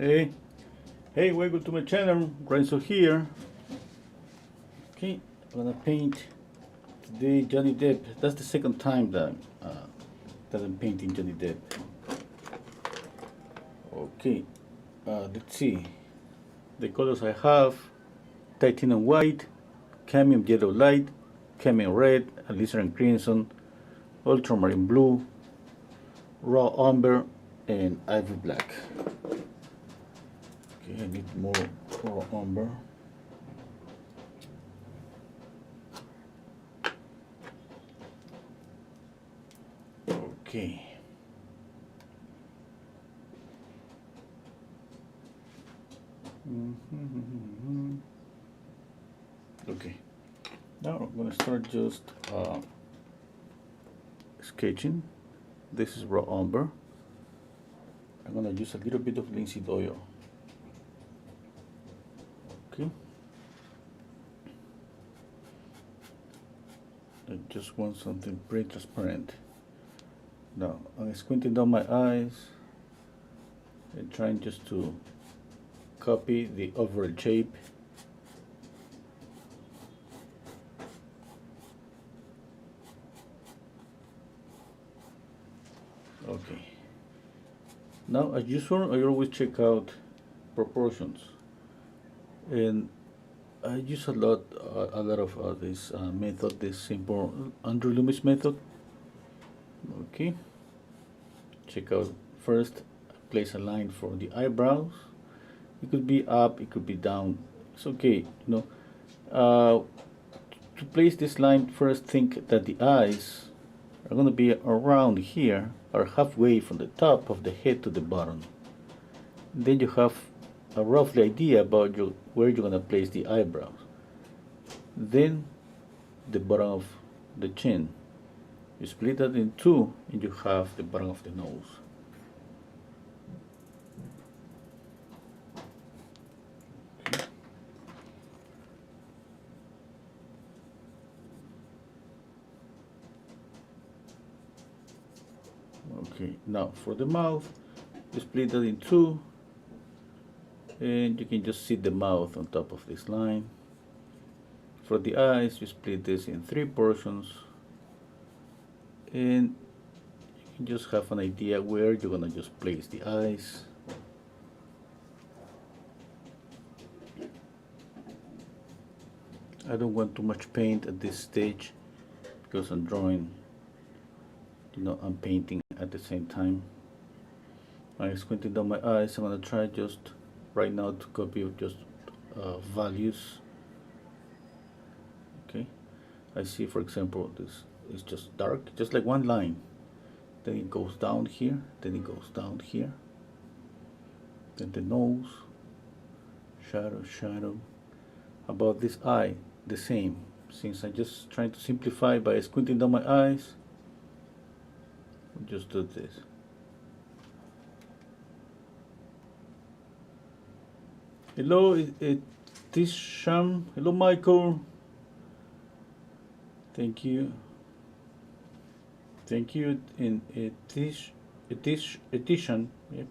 Hey, welcome to my channel, Renso here. Okay, I'm gonna paint today Johnny Depp. That's the second time that I'm painting Johnny Depp. Okay, let's see. The colors I have: titanium white, cadmium yellow light, cadmium red, alizarin crimson, ultramarine blue, raw umber, and ivory black. Okay, I need more raw umber. Okay. Okay. Now I'm going to start just sketching. This is raw umber. I'm going to use a little bit of linseed oil. Okay. I just want something pretty transparent. Now I'm squinting down my eyes and trying just to copy the overall shape. Okay. Now, as usual, I always check out proportions, and I use a lot of this method, this simple Andrew Loomis method. Okay. Check out first. Place a line for the eyebrows. It could be up, it could be down. It's okay, to place this line, first think that the eyes are going to be around here, or halfway from the top of the head to the bottom. Then you have a rough idea about where you're going to place the eyebrows. Then the bottom of the chin. You split that in two and you have the bottom of the nose. Okay, now for the mouth, you split that in two, and you can just see the mouth on top of this line. For the eyes, you split this in three portions, and you can just have an idea where you're gonna just place the eyes. I don't want too much paint at this stage because I'm drawing, I'm painting at the same time. I'm squinting down my eyes. I'm gonna try just right now to copy just values. Okay, I see, for example, this is just dark, just like one line. Then it goes down here, then it goes down here. Then the nose, shadow, shadow. About this eye, the same. Since I'm just trying to simplify by squinting down my eyes, I'll just do this. Hello, this Sham. Hello, Michael. Thank you. Thank you. In edition. Yep.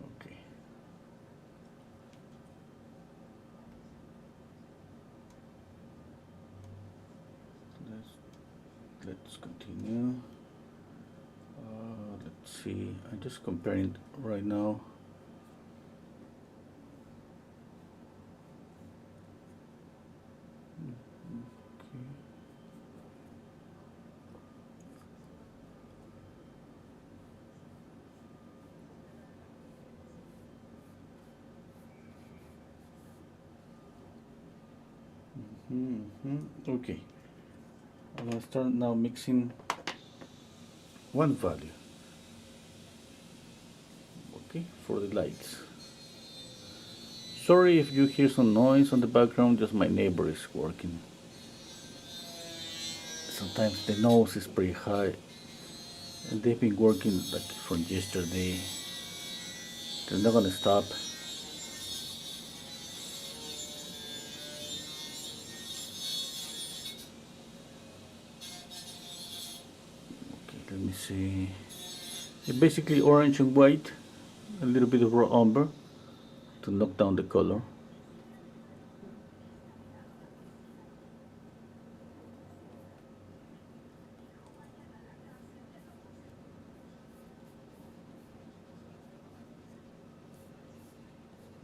Okay. Let's continue. Let's see. I'm just comparing right now. Okay, I'm gonna start now mixing one value. Okay, for the lights. Sorry if you hear some noise on the background, just my neighbor is working. Sometimes the nose is pretty high, and they've been working like from yesterday. They're not gonna stop. see. Basically orange and white, a little bit of raw umber to knock down the color.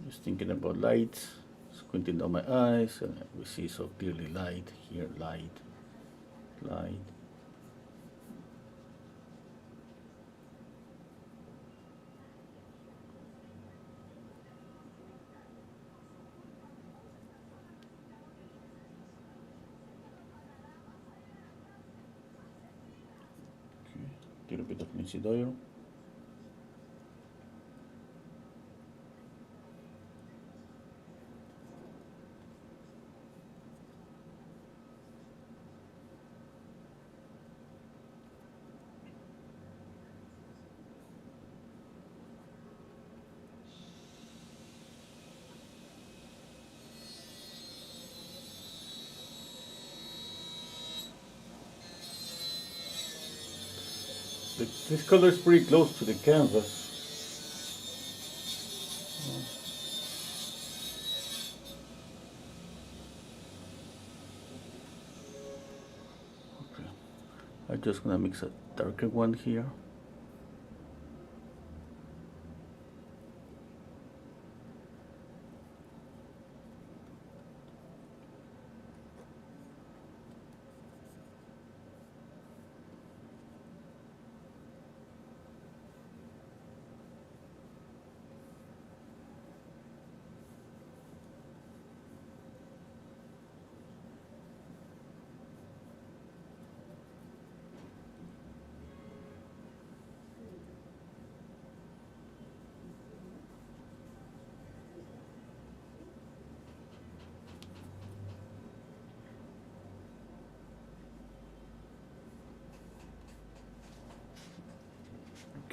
Just thinking about lights, squinting down my eyes, and we see so clearly light here, light, light. Okay, little bit of linseed oil. This color is pretty close to the canvas. Okay. I'm just gonna mix a darker one here.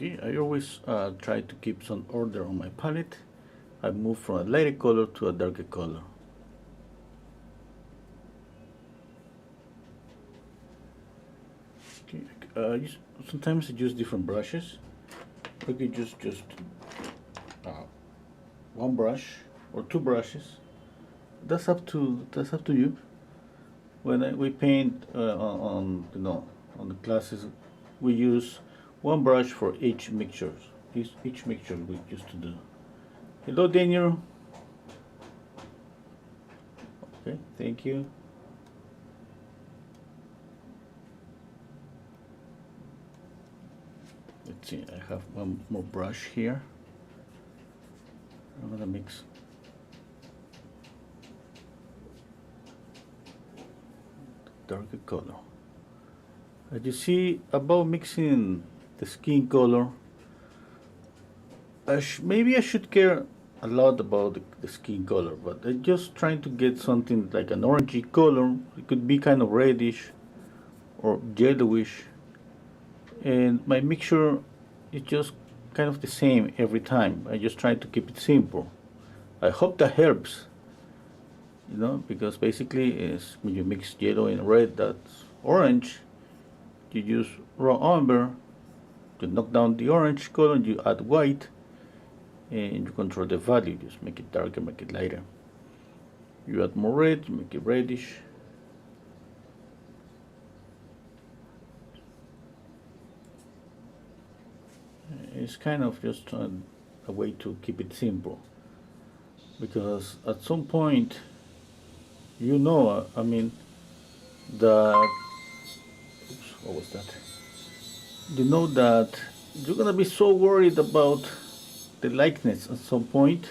Okay, I always try to keep some order on my palette. I move from a lighter color to a darker color. Okay, sometimes I use different brushes. Okay, just one brush or two brushes. That's up to you. When we paint on the classes, we use one brush for each mixture. Each mixture we used to do. Hello, Daniel. Okay, thank you. Let's see, I have one more brush here. I'm gonna mix darker color. As you see, about mixing the skin color, maybe I should care a lot about the skin color, but I'm just trying to get something like an orangey color. It could be kind of reddish or yellowish, and my mixture is just kind of the same every time. I just try to keep it simple. I hope that helps, because basically is when you mix yellow and red, that's orange. You use raw umber to knock down the orange color, and you add white, and you control the value. Just make it darker, make it lighter. You add more red, make it reddish. It's kind of just a way to keep it simple, because at some point, I mean, that, oops, what was that? You know that you're gonna be so worried about the likeness at some point.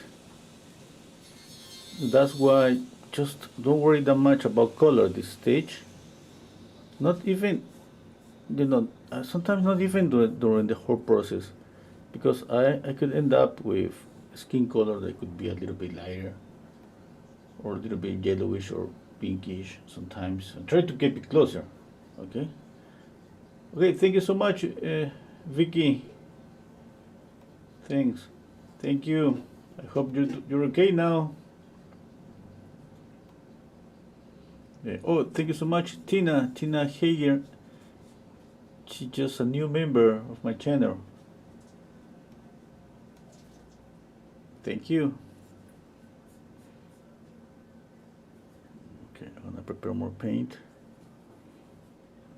That's why just don't worry that much about color at this stage. Not even, sometimes not even during the whole process, because I could end up with a skin color that could be a little bit lighter or a little bit yellowish or pinkish sometimes. I try to keep it closer. Okay. Okay, thank you so much, Vicky. Thanks. Thank you. I hope you're okay now. Oh, thank you so much, Tina Hager. she's just a new member of my channel. Thank you. Okay, I'm gonna prepare more paint.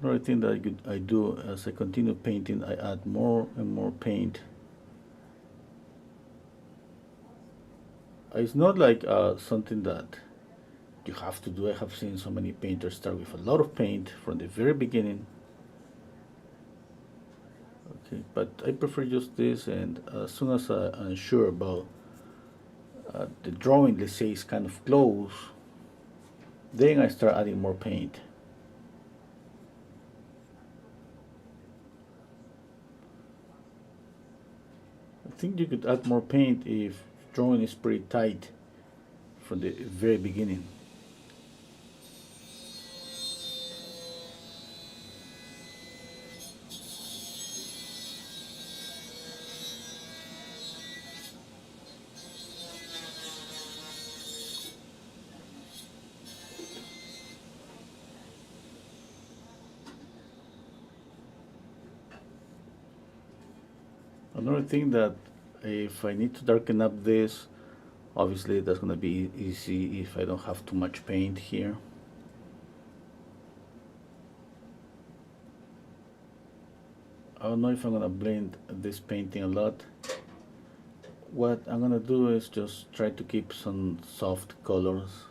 Another thing that I do as I continue painting, I add more and more paint. It's not like something that you have to do. I have seen so many painters start with a lot of paint from the very beginning. Okay, but I prefer just this, and as soon as I'm sure about the drawing, let's say, is kind of close, then I start adding more paint. I think you could add more paint if drawing is pretty tight from the very beginning. Another thing that if I need to darken up this, obviously that's going to be easy if I don't have too much paint here. I don't know if I'm going to blend this painting a lot. What I'm going to do is just try to keep some soft colors.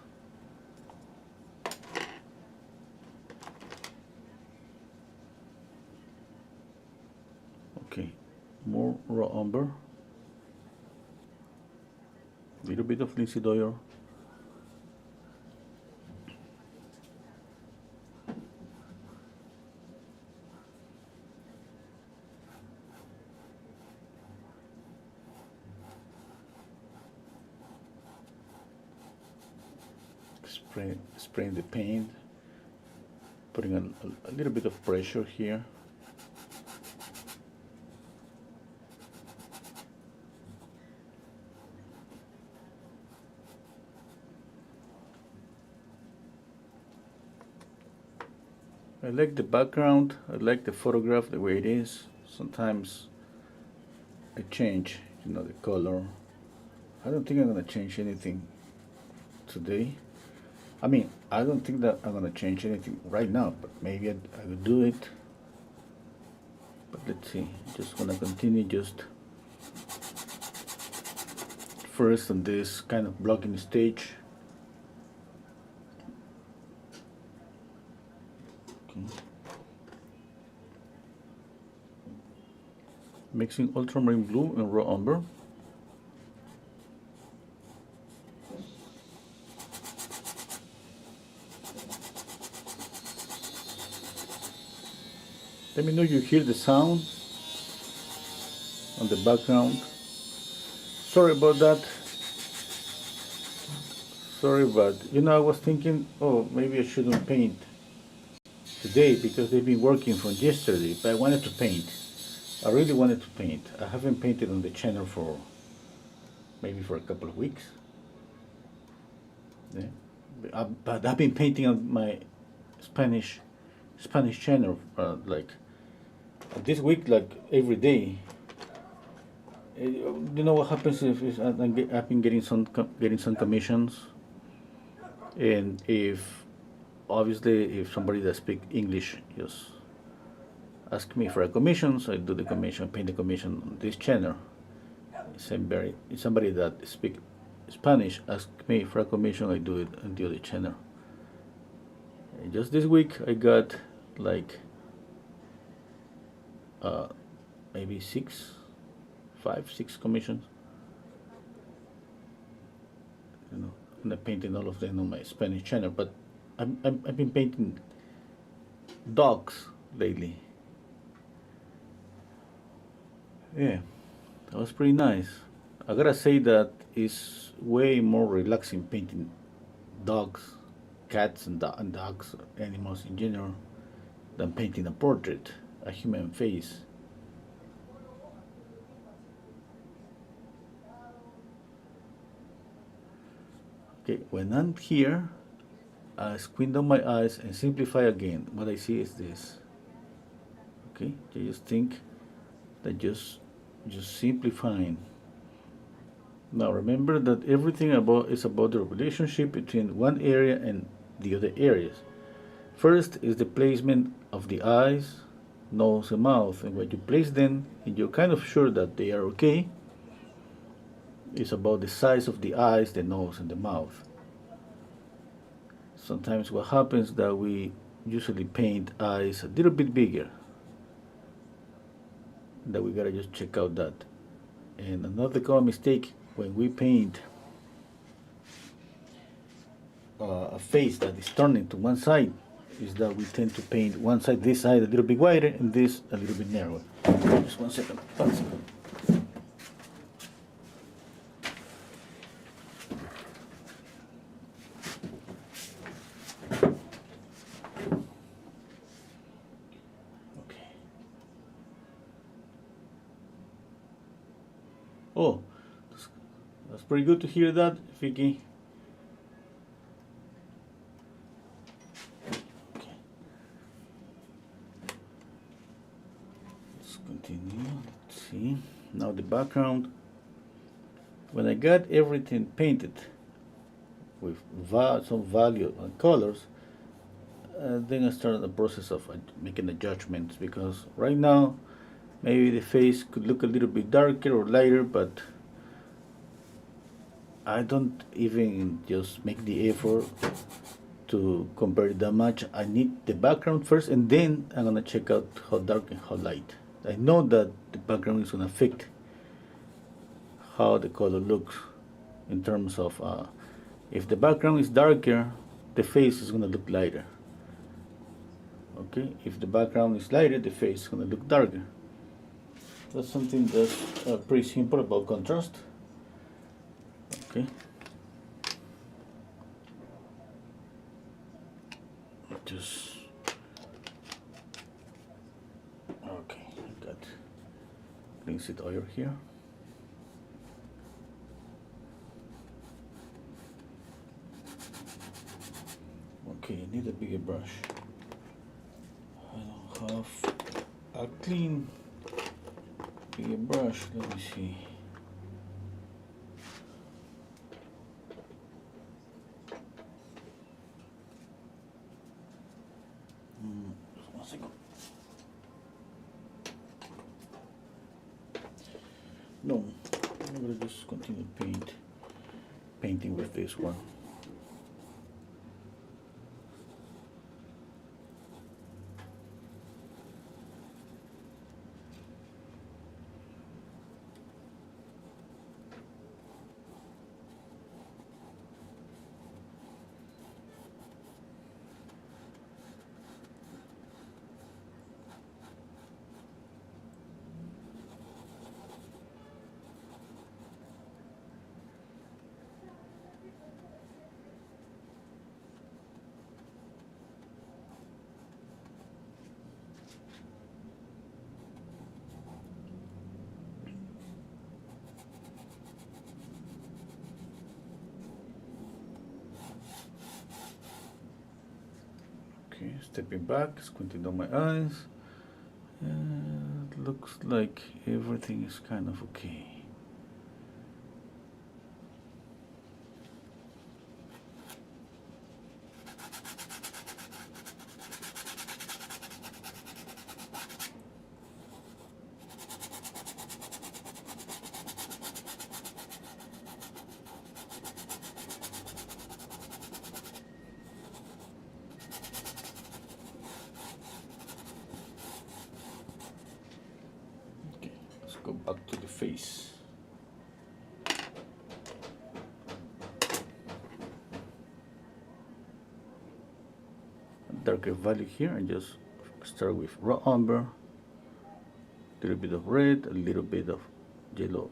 Okay, more raw umber, a little bit of linseed oil, spraying the paint, putting a little bit of pressure here. I like the background, I like the photograph the way it is. Sometimes I change, the color. I don't think I'm gonna change anything today. I mean, I don't think that I'm gonna change anything right now, but maybe I will do it. But let's see, just gonna continue just first on this kind of blocking stage. Okay. Mixing ultramarine blue and raw umber. Let me know you hear the sound on the background. Sorry about that. Sorry, but I was thinking, oh, maybe I shouldn't paint today because they've been working from yesterday, but I wanted to paint. I really wanted to paint. I haven't painted on the channel for maybe for a couple of weeks. Yeah. But I've been painting on my Spanish channel like this week, like every day. You know what happens if I've been getting some commissions, and if obviously if somebody that speaks English just ask me for a commission, so I do the commission, paint the commission on this channel. If somebody that speaks Spanish ask me for a commission, I do it on the other channel. And just this week I got like maybe 6 commissions. I'm not painting all of them on my Spanish channel, but I've been painting dogs lately. Yeah, that was pretty nice. I gotta say that it's way more relaxing painting dogs, cats, and dogs, animals in general, than painting a portrait, a human face. Okay, when I'm here, I squint down my eyes and simplify again. What I see is this. Okay, you just think that just simplifying. Now remember that everything is about the relationship between one area and the other areas. First is the placement of the eyes, nose, and mouth, and when you place them and you're kind of sure that they are okay, it's about the size of the eyes, the nose, and the mouth. Sometimes what happens that we usually paint eyes a little bit bigger, that we gotta just check out that. And another common mistake when we paint a face that is turning to one side is that we tend to paint one side, this side a little bit wider and this a little bit narrower. Just 1 second. 1 second. Okay. Oh, that's pretty good to hear that, Vicky. Continue. Let's see. Now the background. When I got everything painted with some value and colors, then I started the process of making the judgments, because right now maybe the face could look a little bit darker or lighter, but I don't even just make the effort to compare it that much. I need the background first, and then I'm gonna check out how dark and how light. I know that the background is gonna affect how the color looks in terms of if the background is darker, the face is gonna look lighter. Okay, if the background is lighter, the face is gonna look darker. That's something that's pretty simple about contrast. Okay. Just okay. I got linseed oil here. Okay, I need a bigger brush. I don't have a clean bigger brush. Let me see. Just 1 second. No, I'm gonna just continue painting with this one. Okay, stepping back, squinting down my eyes. It looks like everything is kind of okay. Go back to the face. Darker value here, and just start with raw umber, a little bit of red, a little bit of yellow,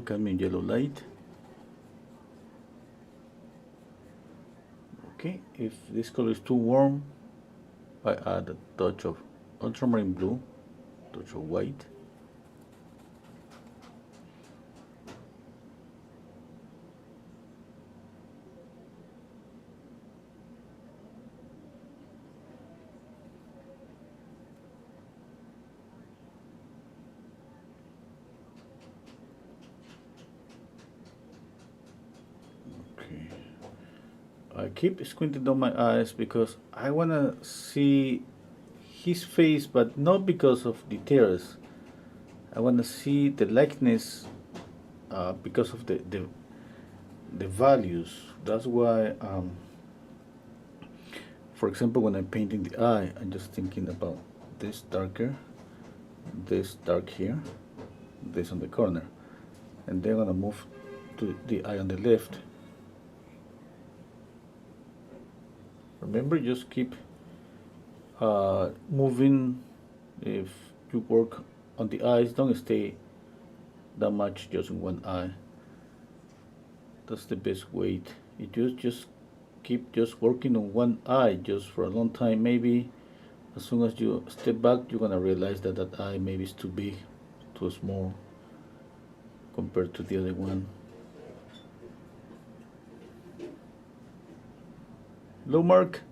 cadmium yellow light. Okay, if this color is too warm, I add a touch of ultramarine blue, touch of white. Okay. I keep squinting down my eyes because I want to see his face, but not because of details. I want to see the likeness because of the values. That's why, for example, when I'm painting the eye, I'm just thinking about this darker, this dark here, this on the corner, and then I'm gonna move to the eye on the left. Remember, just keep moving. If you work on the eyes, don't stay that much just in one eye. That's the best way. You just keep just working on one eye just for a long time. Maybe as soon as you step back, you're gonna realize that that eye maybe is too big, too small compared to the other one. Low mark.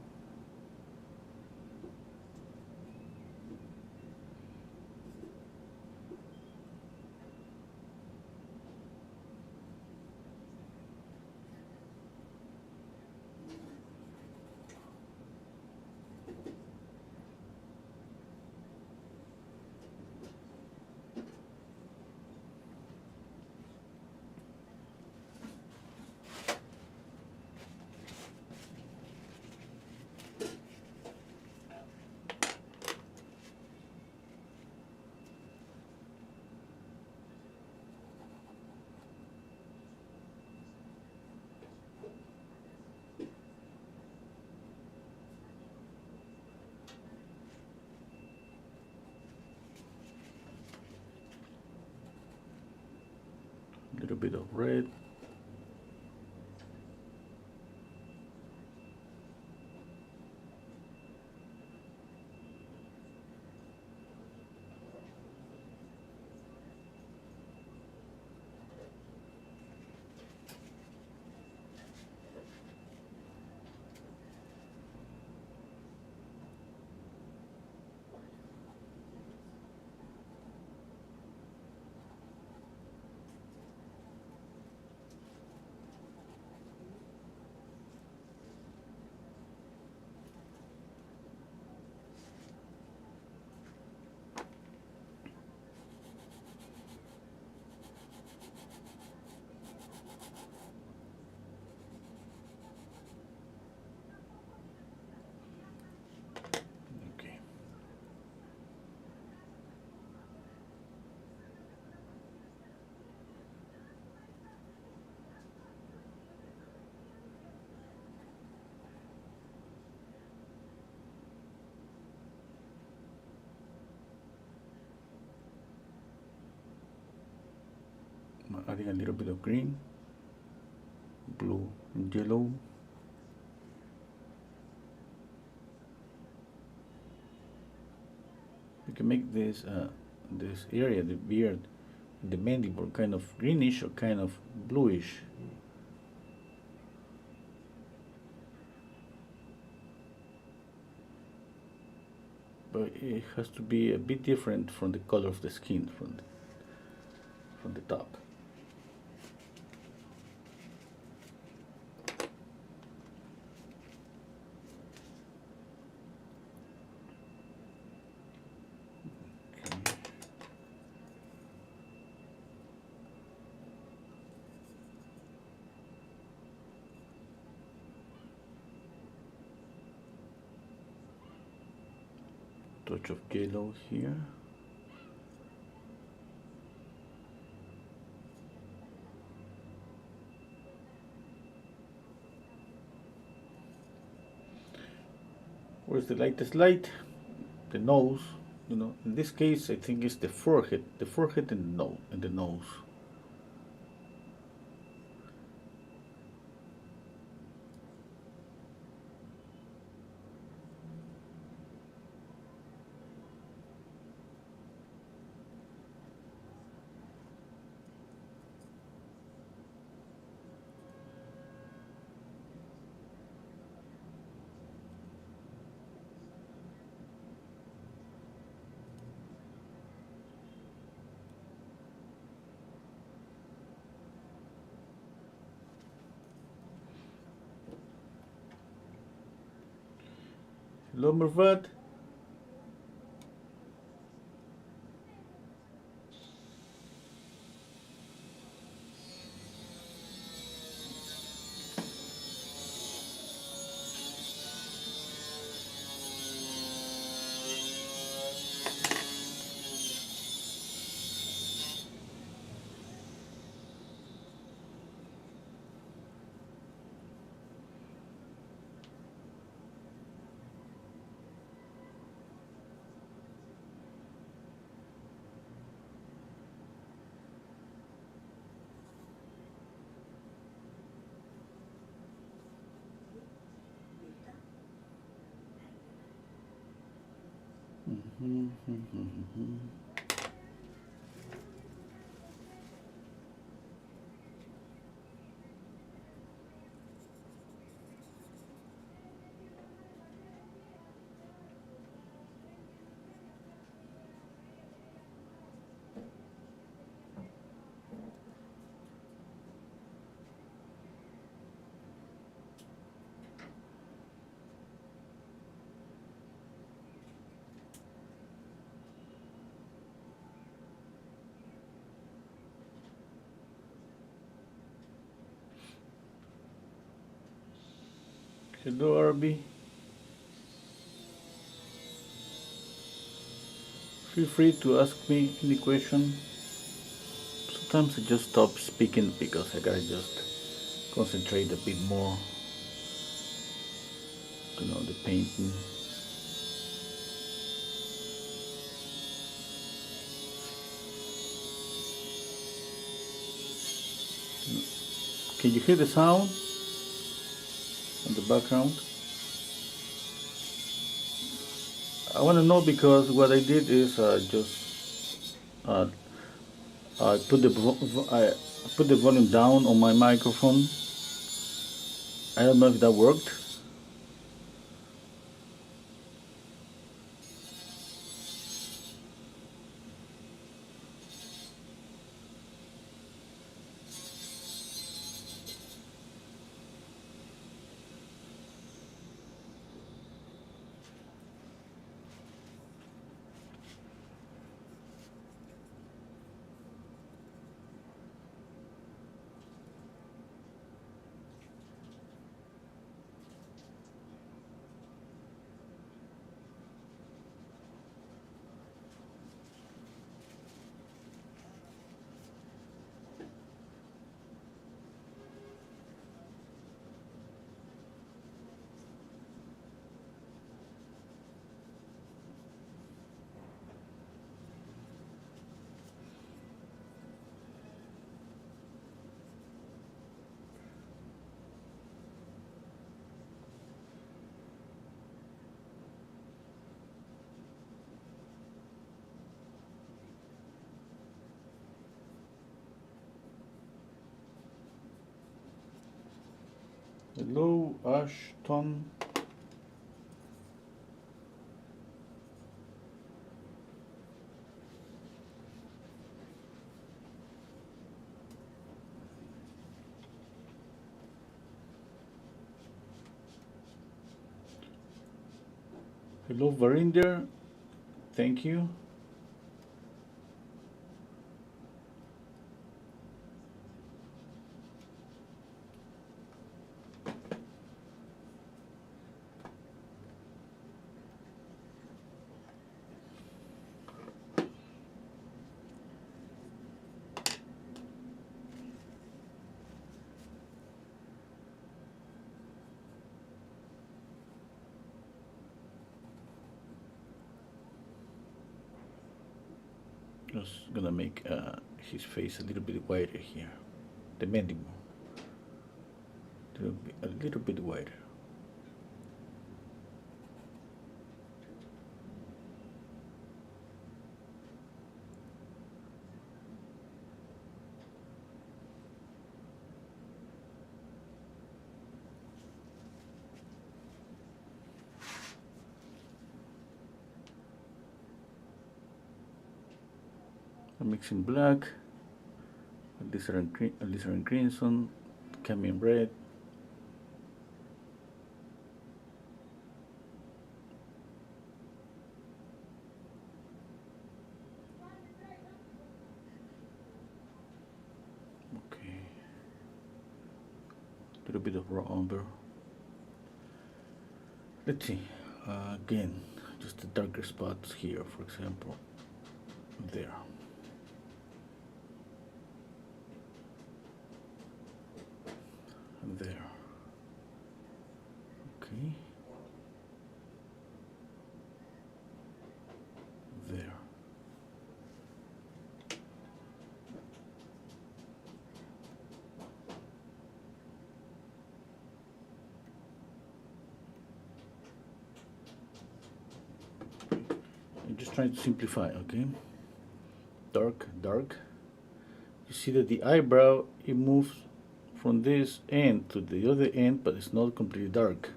A little bit of red. Okay. Adding a little bit of green, blue, and yellow. You can make this area, the beard, the mandible, kind of greenish or kind of bluish. But it has to be a bit different from the color of the skin from the top. Touch of yellow here. Where's the lightest light? The nose. You know, in this case, I think it's the forehead and the nose. Hello, Mervat. Hello, RB. Feel free to ask me any question. Sometimes I just stop speaking because I gotta just concentrate a bit more. The painting. Can you hear the sound in the background? I want to know because what I did is just uh, I put the volume down on my microphone. I don't know if that worked. Hello, Ashton. Hello, Varinder. Thank you. Just gonna make his face a little bit wider here. The mending, a little bit wider. I'm mixing black, alizarin crimson, cadmium red. little bit of raw umber. Let's see, again, just the darker spots here, for example, there. And there. Okay. There. I'm just trying to simplify, okay? Dark, dark. You see that the eyebrow, it moves from this end to the other end, but it's not completely dark.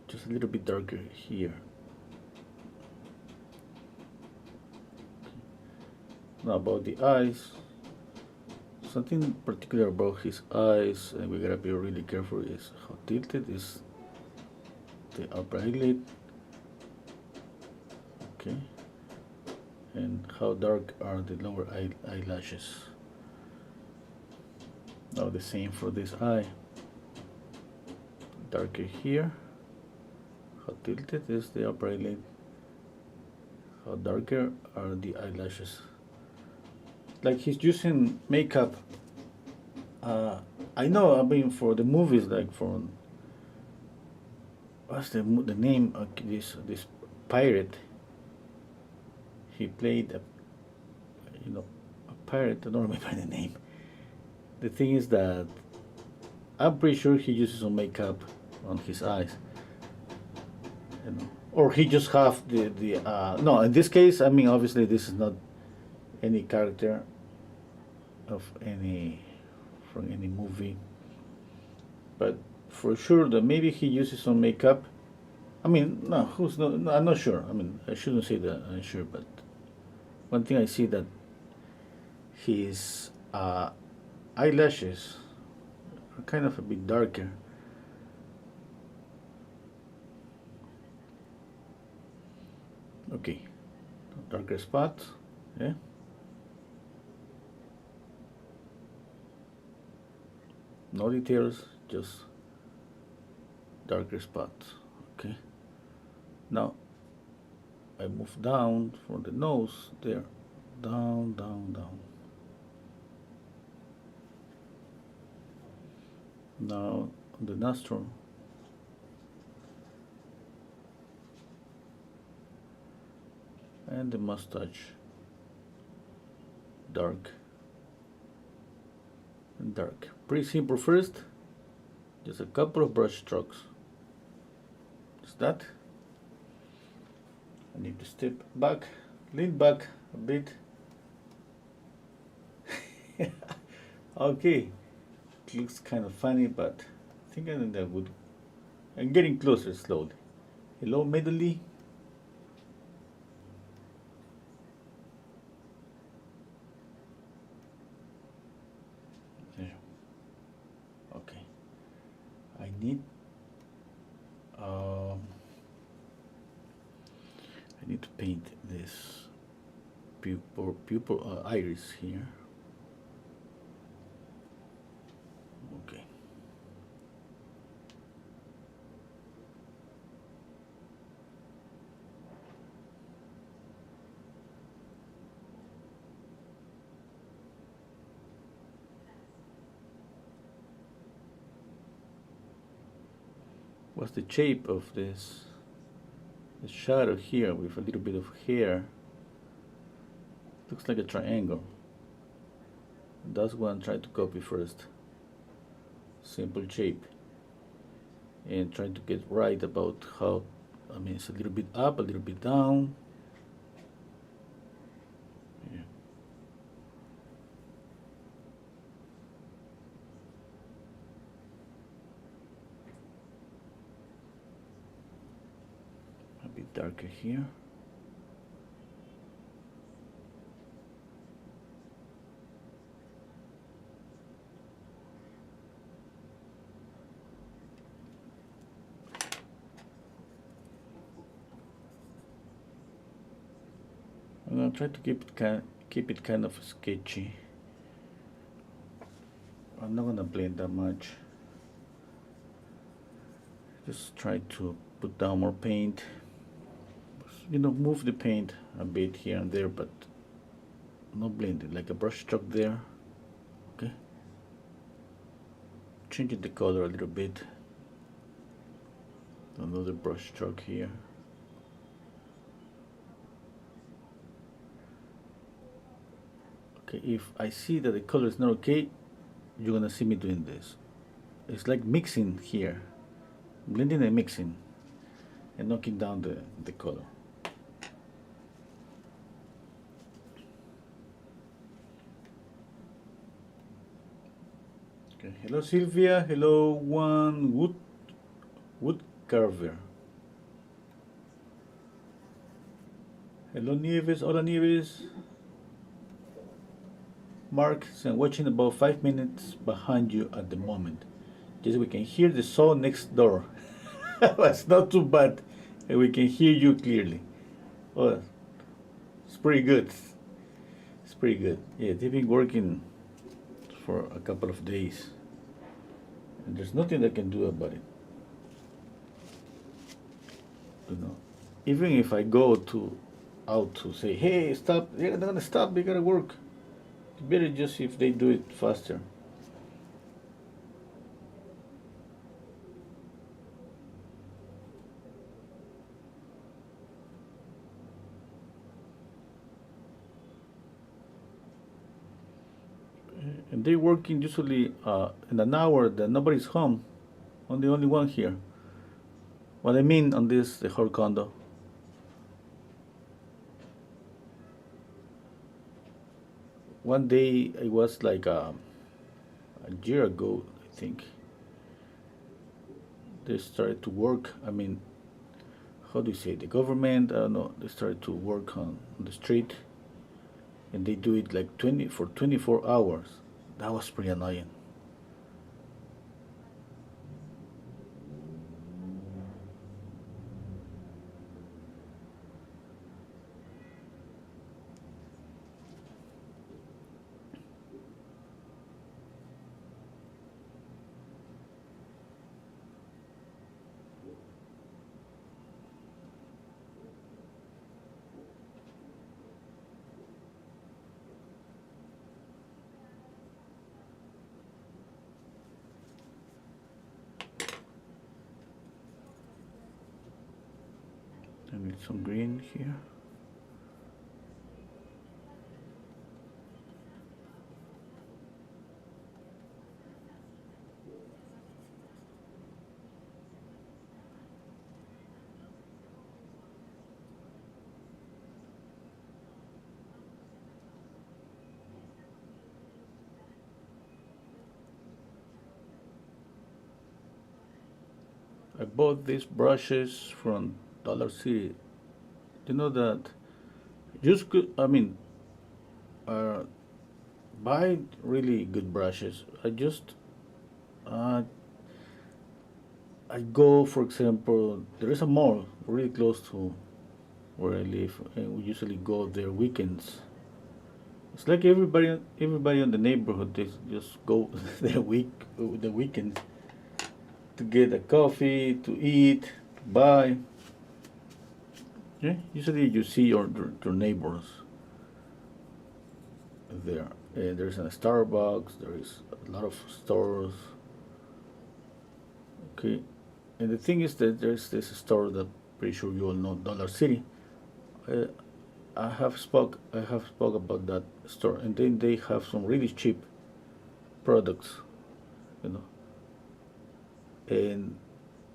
Just a little bit darker here. Now about the eyes, something particular about his eyes, and we gotta be really careful, is how tilted is the upper eyelid, okay, and how dark are the lower eyelashes. Now the same for this eye, darker here, how tilted is the upper eyelid, how darker are the eyelashes. Like he's using makeup. I know, I mean, for the movies, like for, what's the name of this pirate? He played a pirate. I don't remember the name. The thing is that I'm pretty sure he uses some makeup on his eyes, or he just have the no. In this case, I mean, obviously this is not any character of any from any movie, but for sure that maybe he uses some makeup. I mean, no, no, I'm not sure. I mean, I shouldn't say that I'm sure, but one thing I see that his eyelashes are kind of a bit darker. Okay, darker spots, yeah. No details, just darker spots. Okay. Now I move down from the nose there, down, down, down. Now on the nostril. And the mustache, dark and dark. Pretty simple first, just a couple of brush strokes. Just that. I need to step back, lean back a bit. Okay, it looks kind of funny, but I think I'm good. I'm getting closer slowly. Hello, medley. There. Okay. I need to paint this pupil iris here. Okay. What's the shape of this? The shadow here with a little bit of hair. Looks like a triangle. That's what I'm trying to copy first. Simple shape. And trying to get right about how, I mean, it's a little bit up, a little bit down. Yeah. A bit darker here. I'm gonna try to keep it kind of sketchy. I'm not gonna blend that much. Just try to put down more paint. You know, move the paint a bit here and there, but not blended, like a brush stroke there. Okay. Changing the color a little bit. Another brush stroke here. Okay, if I see that the color is not okay, you're gonna see me doing this. It's like mixing here, blending and mixing, and knocking down the color. Okay, hello Sylvia, hello one wood carver. Hello Nieves, hola Nieves. Mark, so I'm watching about 5 minutes behind you at the moment. Just we can hear the saw next door. It's not too bad. And we can hear you clearly. Oh, it's pretty good. It's pretty good. Yeah, they've been working for a couple of days. And there's nothing they can do about it. You know, even if I go out to say, hey, stop, they're not gonna stop, they gotta work. It's better just if they do it faster. And they're working usually in an hour that nobody's home. I'm the only one here. What I mean on this, the whole condo. One day, it was like a year ago, I think. They started to work. I mean, how do you say? The government, I don't know, they started to work on the street. And they do it like 24 hours. That was pretty annoying. I need some green here. I bought these brushes from Dollar City. You know that just good. I mean, uh, buy really good brushes. Uh, I go, for example, there is a mall really close to where I live, and we usually go there weekends. It's like everybody in the neighborhood they just go the weekends to get a coffee, to eat, to buy. Yeah, usually you see your neighbors there. There's a Starbucks. There is a lot of stores. Okay, and the thing is that there's this store that pretty sure you all know, Dollar City. Uh, I have spoke about that store, and then they have some really cheap products, you know. And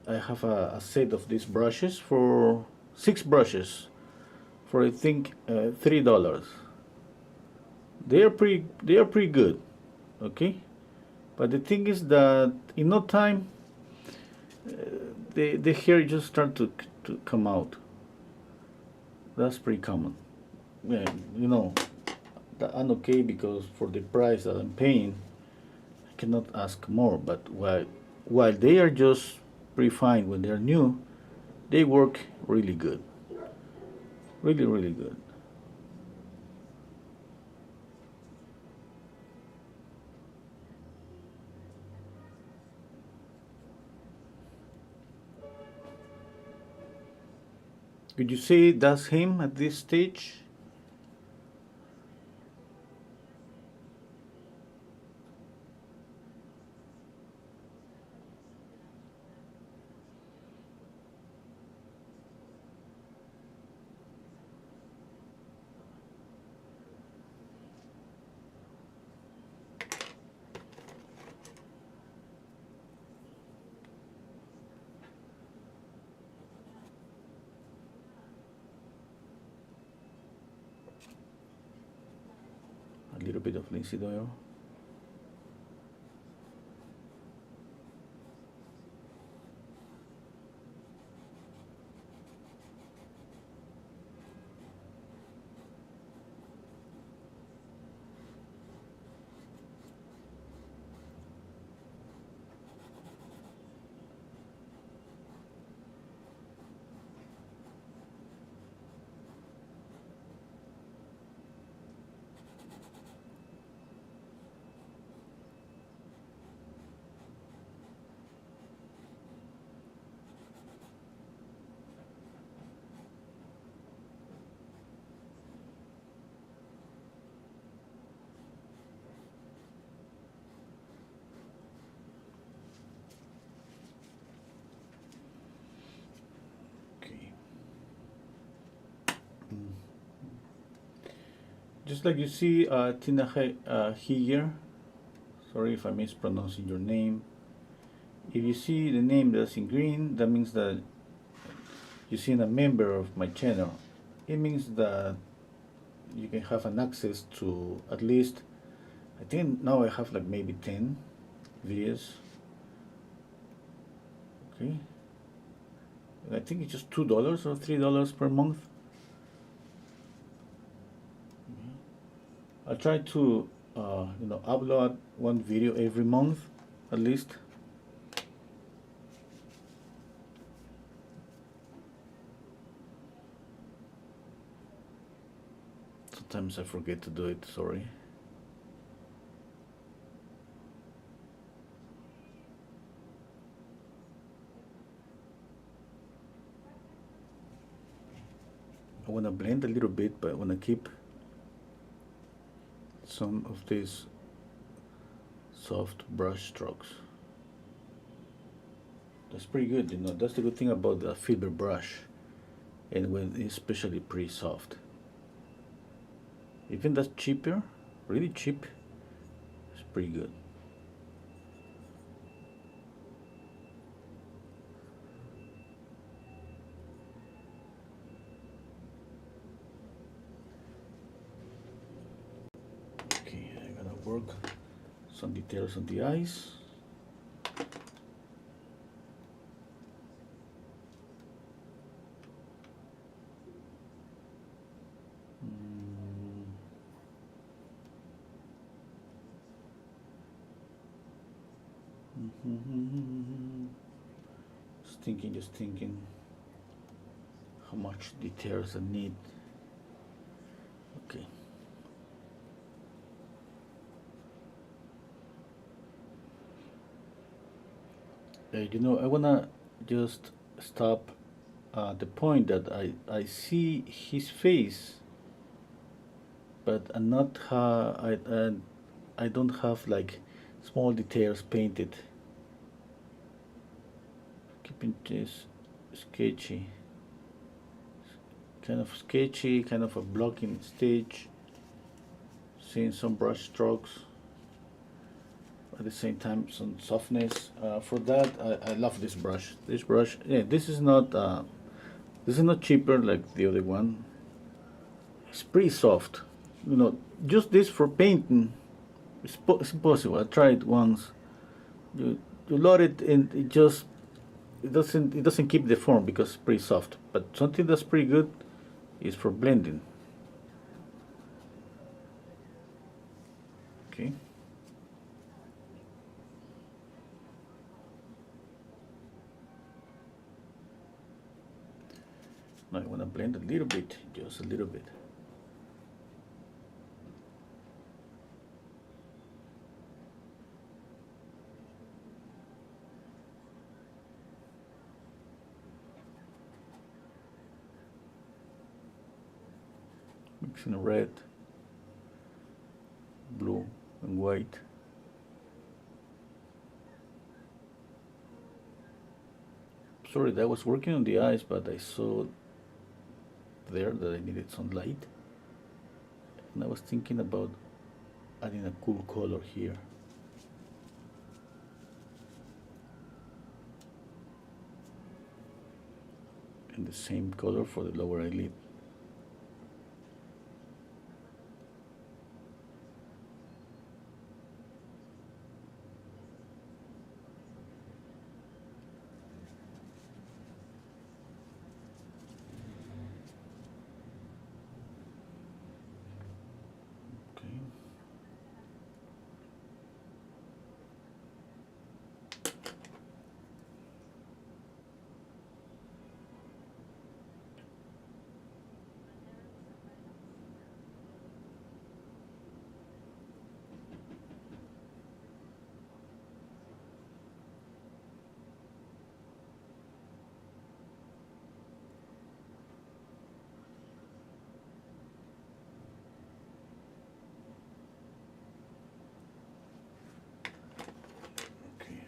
I have a set of these brushes for 6 brushes for I think $3. They are pretty good, okay. But the thing is that in no time, the hair just start to come out. That's pretty common. Yeah, you know, that I'm okay because for the price that I'm paying, I cannot ask more. But while they are just pretty fine when they're new, they work really good, really really good. Could you say that's him at this stage? A little bit of linseed oil. Okay. Just like you see, Tina here. Sorry if I mispronouncing your name. If you see the name that's in green, that means that you're seeing a member of my channel. It means that you can have an access to at least, I think now I have like maybe 10 videos. Okay. And I think it's just $2 or $3 per month. I try to upload one video every month at least. Sometimes I forget to do it, sorry. I want to blend a little bit, but I want to keep some of these soft brush strokes. That's pretty good, that's the good thing about the fiber brush, and when it's especially pretty soft. Even that's cheaper, really cheap, it's pretty good. Okay, I'm gonna work some details on the eyes. Just thinking how much details I need. Okay. I wanna just stop at the point that I see his face, but I'm not I don't have like small details painted. Keeping this sketchy, kind of a blocking stage. Seeing some brush strokes. At the same time, some softness. For that, I love this brush. This brush, yeah, this is not cheaper like the other one. It's pretty soft. Just this for painting, it's impossible. I tried once. You load it and it doesn't keep the form because it's pretty soft. But something that's pretty good is for blending. Okay. Now I want to blend a little bit, just a little bit. mixing red, blue, and white. Sorry, that was working on the eyes, but I saw there that I needed some light, and I was thinking about adding a cool color here. And the same color for the lower eyelid.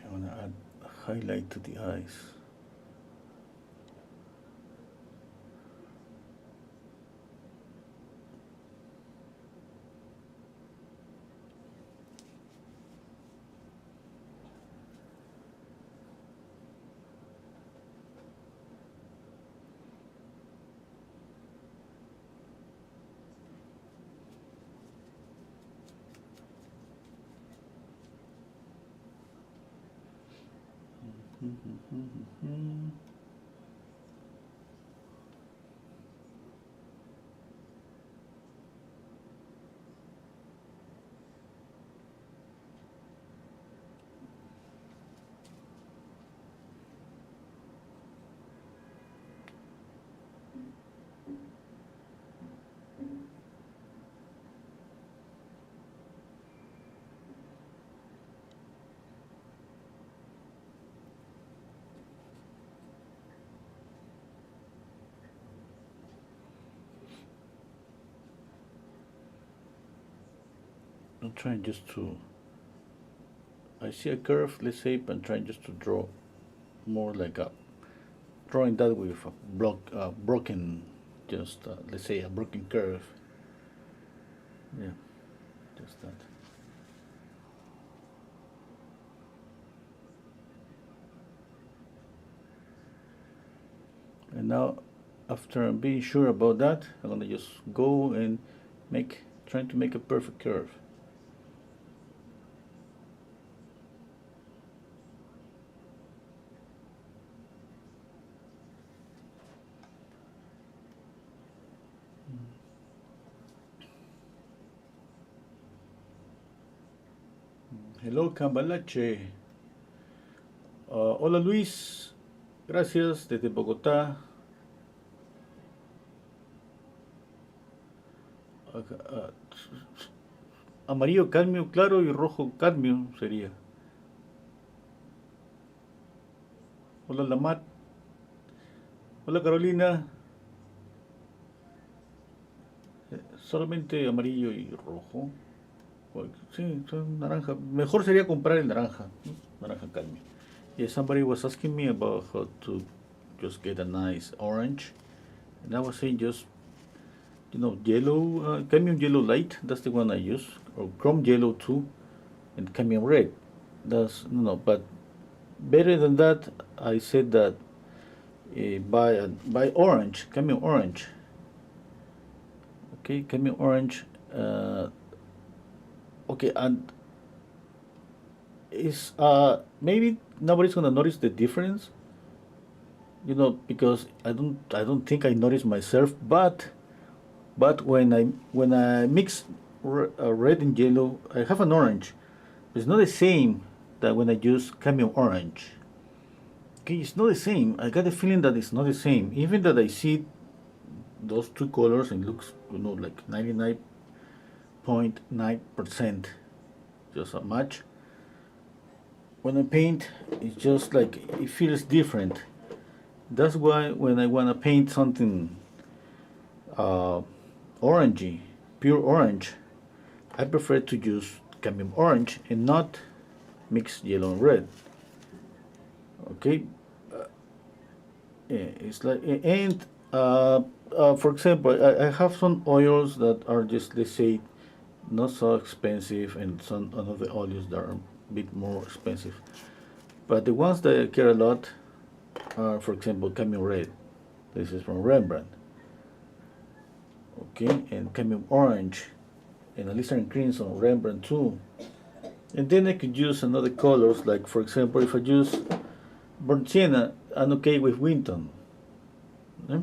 I want to add a highlight to the eyes. I'm trying just to, I see a curve, let's say, but I'm trying just to draw more like a, drawing that with a broken, just let's say a broken curve. Yeah, just that. And now, after being sure about that, I'm gonna just go and trying to make a perfect curve. Hello, Cambalache. Hola, Luis. Gracias desde Bogotá. Amarillo cadmio claro y rojo cadmio sería. Hola, Lamat. Hola, Carolina. Solamente amarillo y rojo. Sí, son naranja. Mejor sería comprar el naranja. Naranja cadmio. Yeah, somebody was asking me about how to just get a nice orange. And I was saying just, yellow, cadmium yellow light. That's the one I use. Or chrome yellow too. And cadmium red. That's, no, but better than that, I said that buy orange, cadmium orange. Okay, cadmium orange. Okay, and is maybe nobody's gonna notice the difference, because I don't think I notice myself, but when I mix red and yellow, I have an orange. It's not the same that when I use cadmium orange. Okay, it's not the same. I got the feeling that it's not the same. Even that I see those two colors and it looks like 99.9% just a match. When I paint, it's just like it feels different. That's why when I want to paint something orangey, pure orange, I prefer to use cadmium orange and not mix yellow and red. Okay, yeah, it's like and for example, I have some oils that are just, let's say, not so expensive, and some other oils that are a bit more expensive. But the ones that I care a lot are, for example, cadmium red. This is from Rembrandt. Okay, and cadmium orange, and a Listerine crimson, Rembrandt too. And then I could use another colors, like for example, if I use burnt sienna, I'm okay with Winton. Yeah?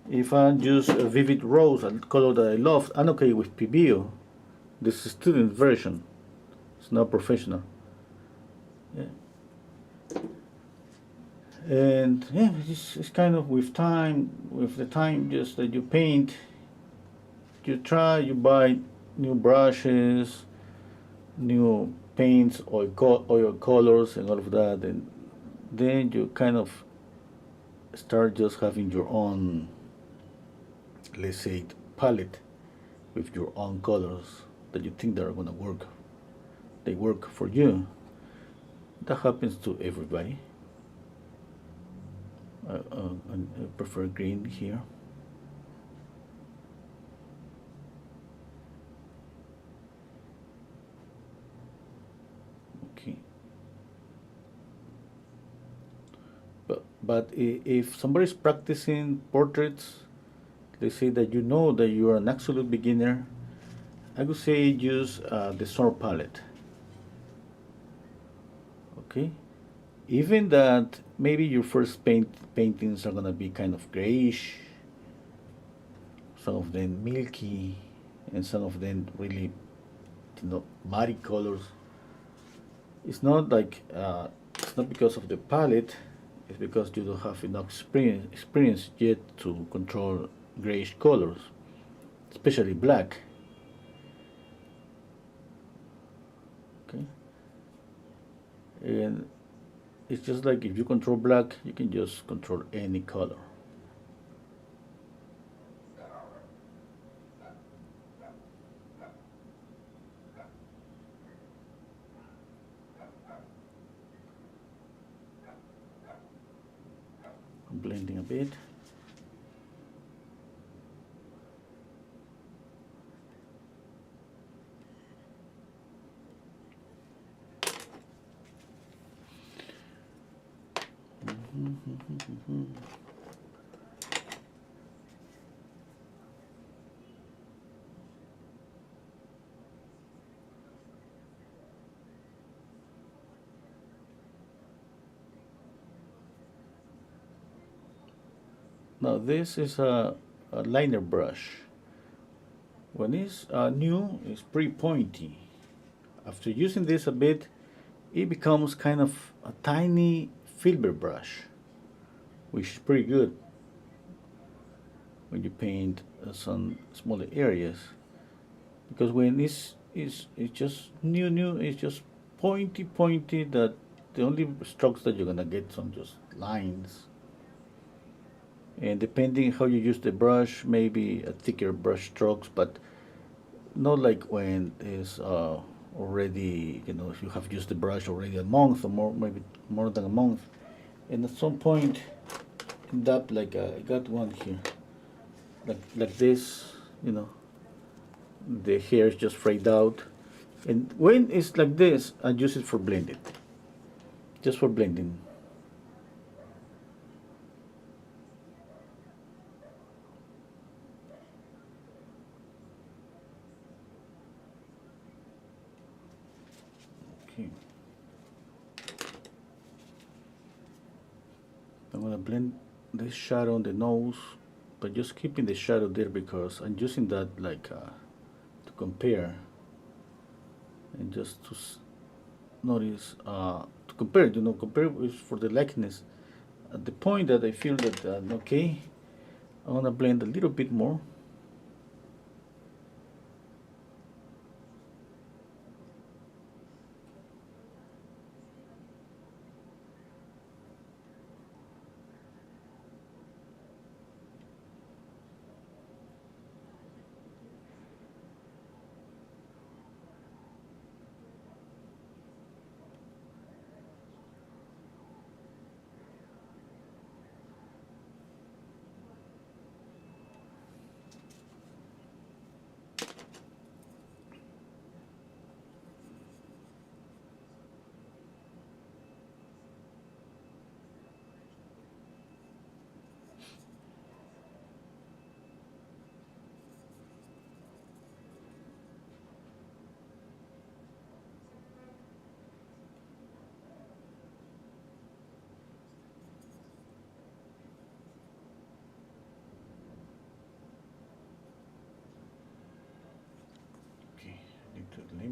If I use a vivid rose, a color that I love, I'm okay with Pibio. This is student version. It's not professional. Yeah. And yeah, it's kind of with time, with the time just that you paint, you try, you buy new brushes, new paints, oil colors, and all of that, and then you kind of start just having your own, let's say, palette with your own colors that you think that are gonna work. They work for you. That happens to everybody. I prefer green here. Okay. But if somebody's practicing portraits, they say that you know that you are an absolute beginner, I would say use the Sour palette. Okay, even that maybe your first paintings are gonna be kind of grayish, some of them milky, and some of them really, muddy colors. It's not like it's not because of the palette. It's because you don't have enough experience yet to control grayish colors, especially black. Okay, and it's just like if you control black, you can just control any color. I'm blending a bit. Now this is a liner brush. When it's new, it's pretty pointy. After using this a bit, it becomes kind of a tiny filbert brush, which is pretty good when you paint some smaller areas. Because when it's just new, it's just pointy, that the only strokes that you're gonna get some just lines. And depending how you use the brush, maybe a thicker brush strokes, but not like when it's already, if you have used the brush already a month or more, maybe more than a month, and at some point end up like I got one here, like this, the hair is just frayed out, and when it's like this, I use it for blending, just for blending. Okay. I'm gonna blend this shadow on the nose, but just keeping the shadow there because I'm using that like to compare, and just to notice to compare. Compare is for the likeness. At the point that I feel that okay, I wanna blend a little bit more.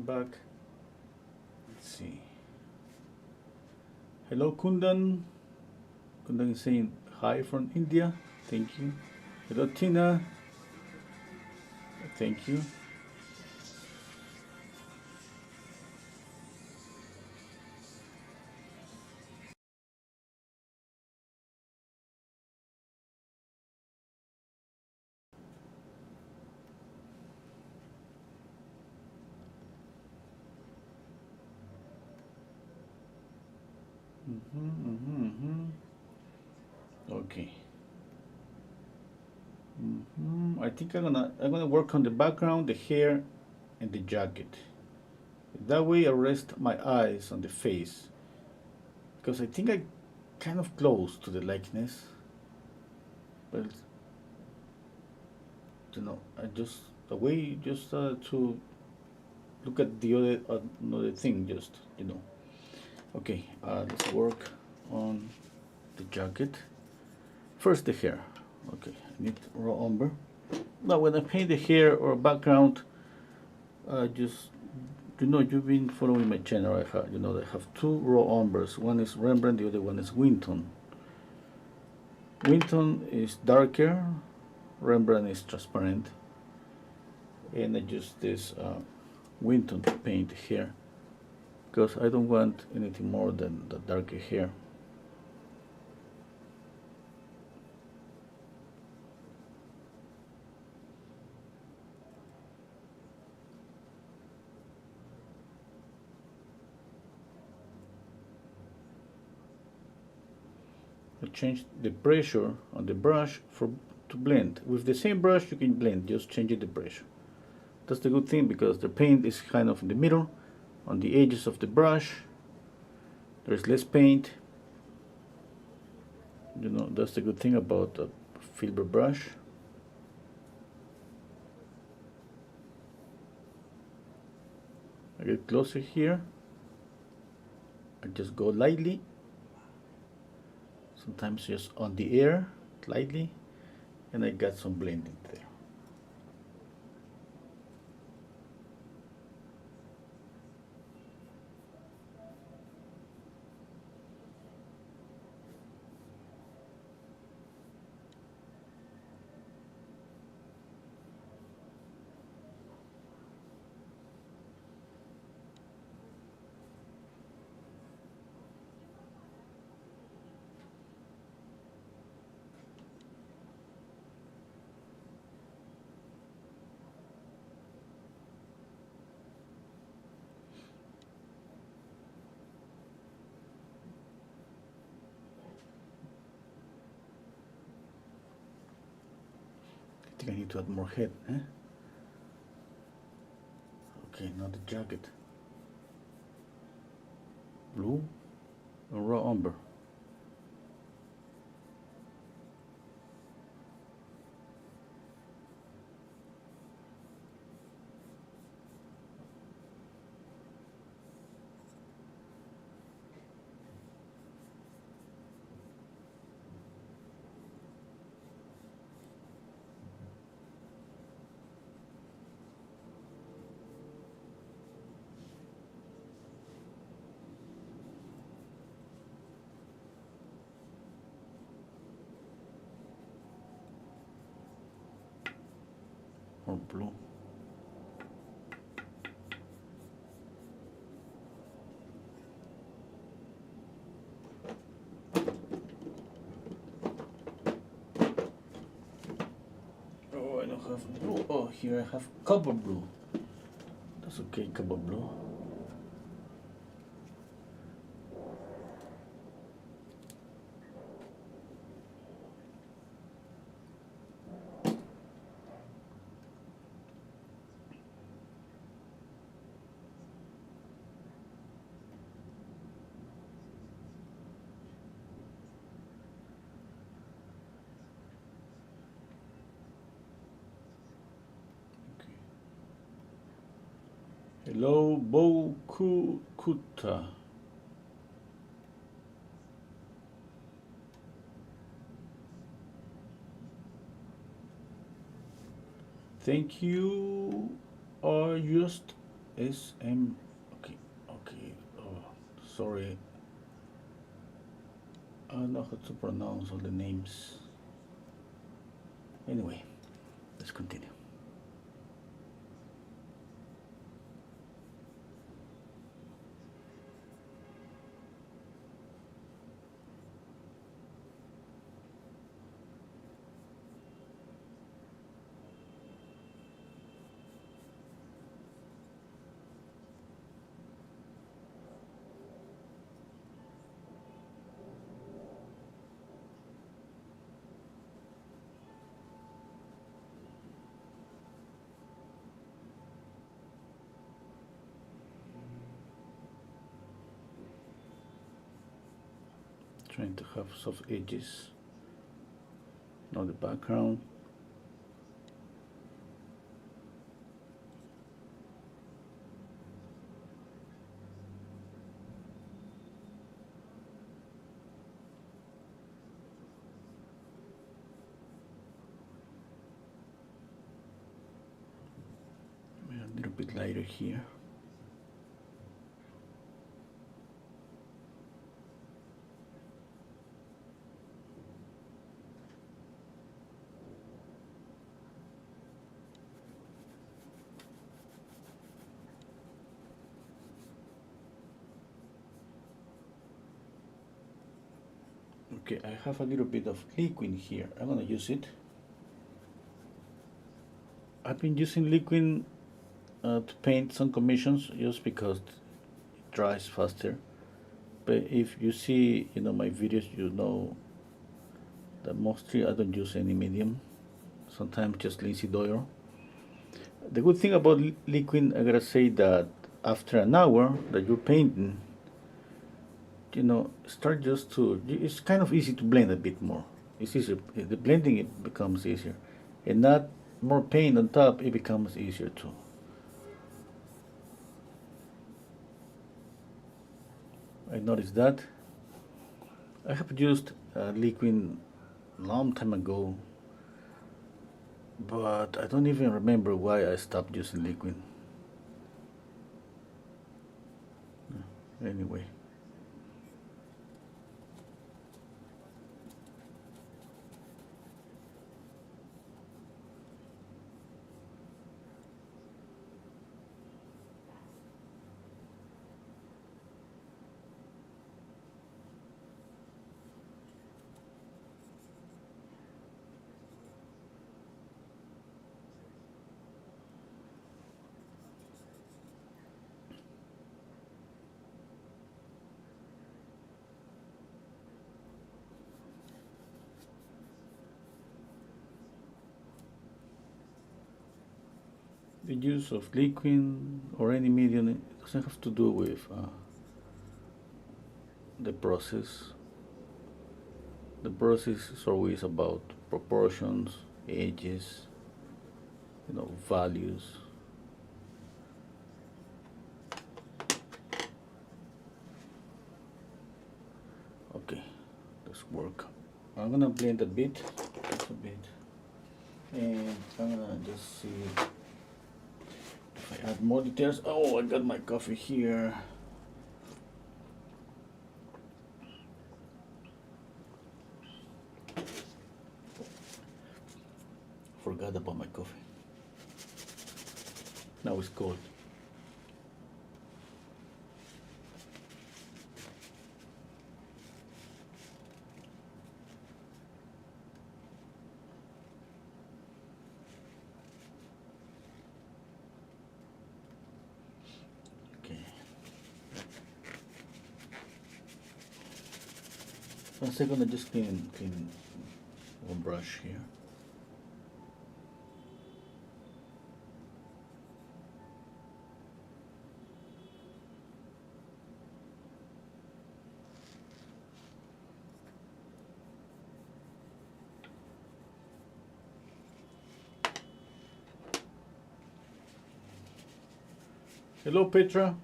back. Let's see. Hello, Kundan. Kundan is saying hi from India. Thank you. Hello, Tina. Thank you. Okay. I think I'm gonna work on the background, the hair, and the jacket. That way I rest my eyes on the face because I think I kind of close to the likeness, but I just a way just to look at the other another thing, just Okay, let's work on the jacket. First the hair. Okay, I need raw umber. Now when I paint the hair or background, just you've been following my channel. I have two raw umbers. One is Rembrandt, the other one is Winton. Winton is darker, Rembrandt is transparent, and I use this Winton to paint here because I don't want anything more than the darker hair. I change the pressure on the brush to blend. With the same brush you can blend, just changing the pressure. That's the good thing because the paint is kind of in the middle, on the edges of the brush. There's less paint. That's the good thing about a filbert brush. I get closer here. I just go lightly. Sometimes just on the air, lightly, and I got some blending there. I think I need to add more head. Okay, now the jacket. Blue or raw umber. Or blue. Oh, I don't have blue. Oh, here I have cobalt blue. That's okay, cobalt blue. Hello, Bokukuta. Thank you, just SM. Okay, okay. Oh, sorry. I don't know how to pronounce all the names. Anyway, let's continue. Trying to have soft edges. Now the background. A little bit lighter here. Okay, I have a little bit of liquid here. I'm gonna use it. I've been using liquid to paint some commissions just because it dries faster. But if you see, my videos, you know that mostly I don't use any medium. Sometimes just linseed oil. The good thing about liquid, I gotta say that after an hour that you're painting, start just to, it's kind of easy to blend a bit more. It's easier. The blending, it becomes easier. And not more paint on top, it becomes easier too. I noticed that. I have used liquid long time ago, but I don't even remember why I stopped using liquid. Anyway. The use of liquid or any medium, it doesn't have to do with the process. The process is always about proportions, edges, values. Okay, let's work. I'm gonna blend a bit, just a bit, and I'm gonna just see if I add more details. Oh, I got my coffee here. Forgot about my coffee. Now it's cold. Okay. 1 second, I just clean one brush here. Hello, Petra.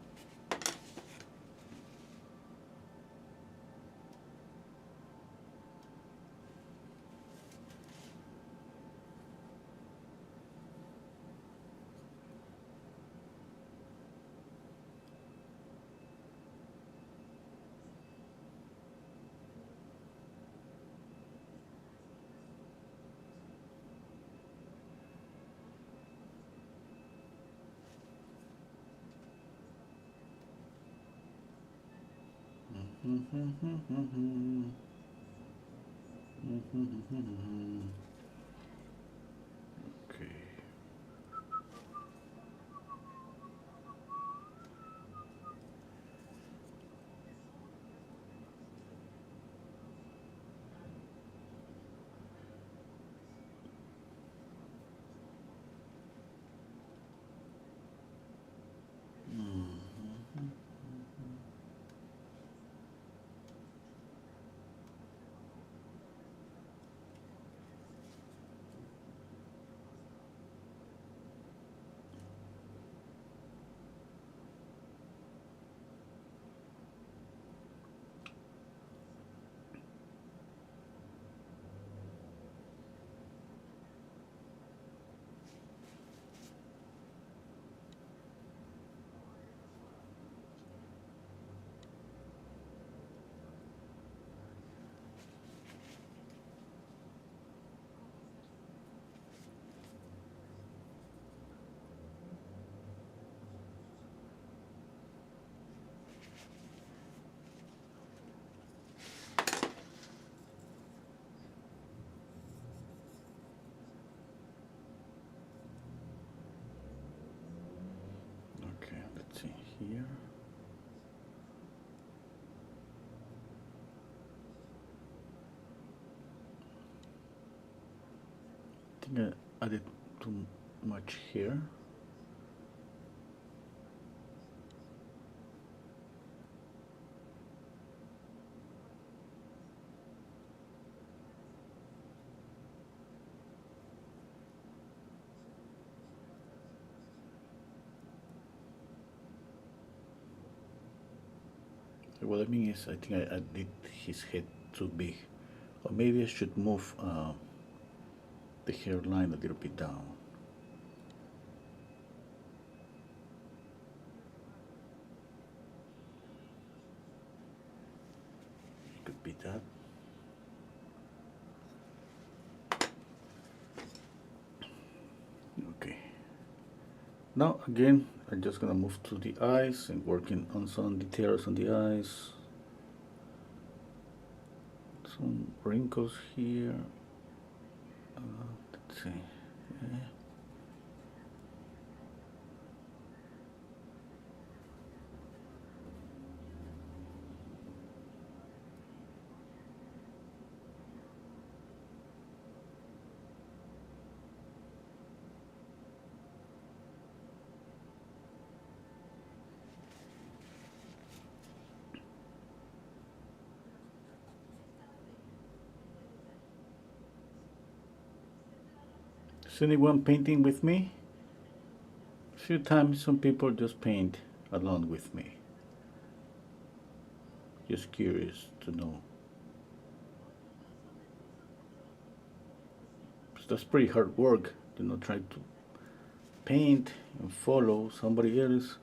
Okay. Okay, let's see here. I think I added too much here. What I mean is, I think I did his head too big. Or maybe I should move the hairline a little bit down. Could be that. Okay. Now again, I'm just gonna move to the eyes and working on some details on the eyes. Some wrinkles here. Let's see. Yeah. Is anyone painting with me? A few times some people just paint along with me. Just curious to know. That's pretty hard work, trying to paint and follow somebody else.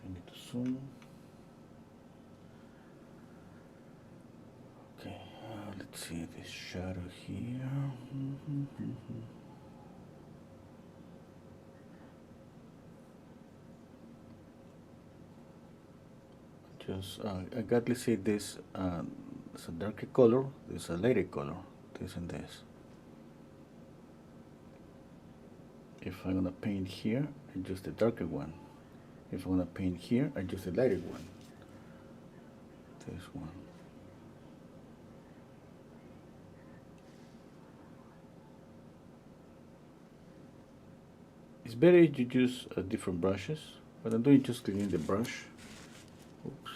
I need to zoom. Okay, let's see this shadow here. Just I got, let's say, this it's a darker color, this a lighter color, this and this. If I'm gonna paint here, I just the darker one. If I'm gonna paint here, I just the lighter one. This one. It's better if you use different brushes, but I'm doing just cleaning the brush. Oops.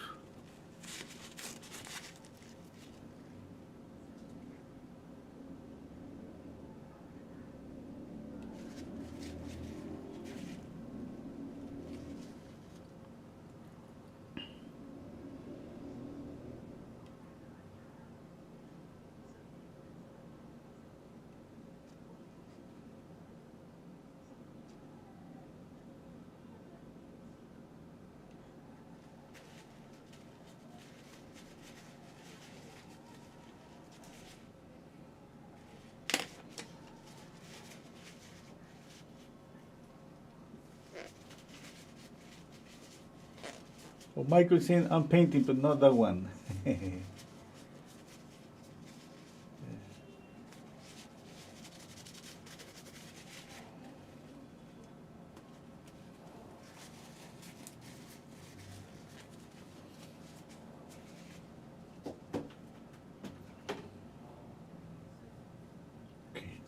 Well, Michael is saying I'm painting, but not that one. Okay,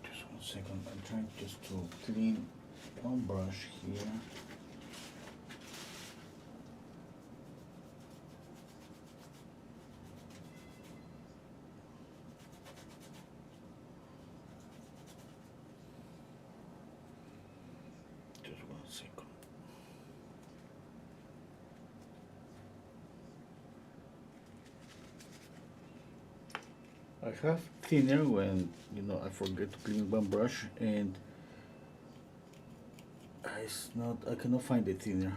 just 1 second. I'm trying just to clean one brush here. Just 1 second. I have thinner when I forget to clean one brush, and I cannot find the thinner.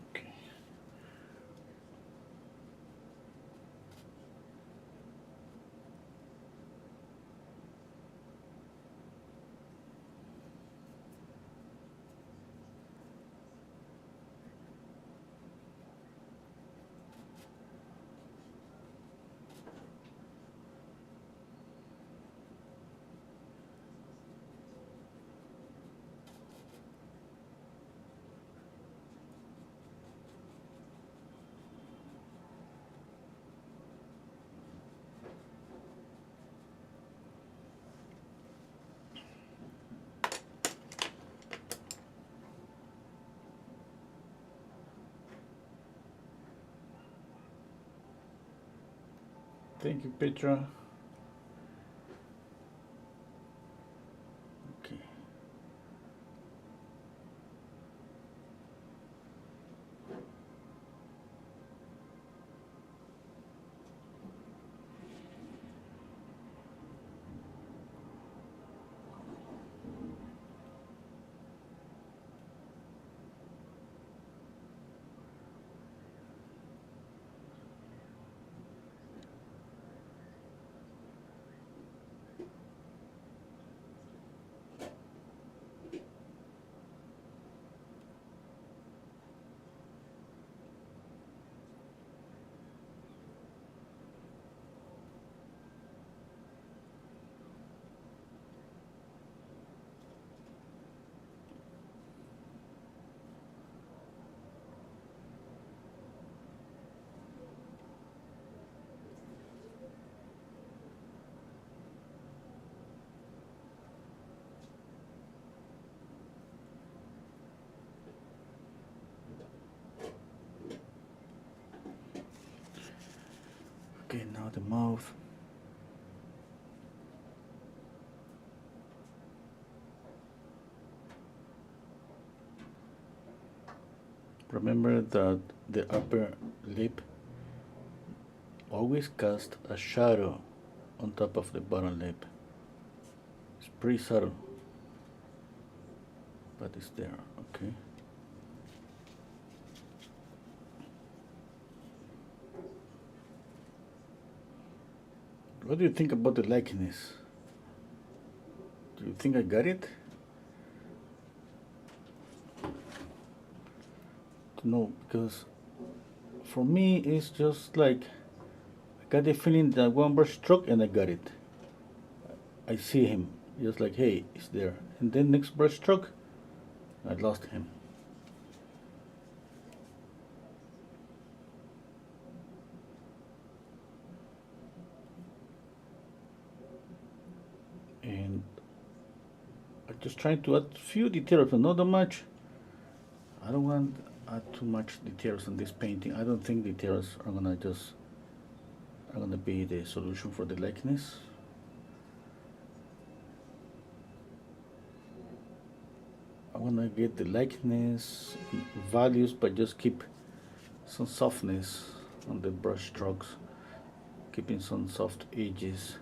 Okay. Thank you, Petra. Okay. Okay, now the mouth. Remember that the upper lip always cast a shadow on top of the bottom lip. It's pretty subtle, but it's there, okay? What do you think about the likeness? Do you think I got it? No, because for me it's just like I got the feeling that one brush stroke and I got it. I see him. just like, hey, it's there. And then next brush stroke, I lost him. And I'm just trying to add a few details, but not that much. I don't want to add too much details on this painting. I don't think details are gonna be the solution for the likeness. I wanna get the likeness values, but just keep some softness on the brush strokes, keeping some soft edges.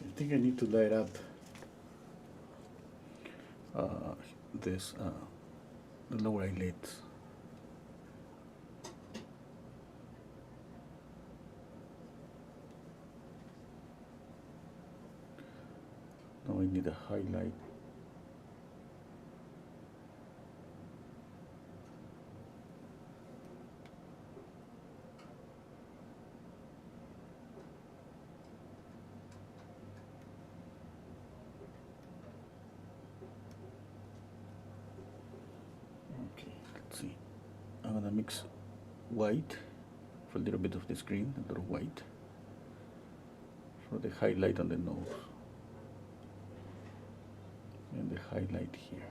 I think I need to light up this the lower eyelids. Now I need a highlight. Okay, let's see. I'm gonna mix white for a little bit of this green, a little white for the highlight on the nose and the highlight here.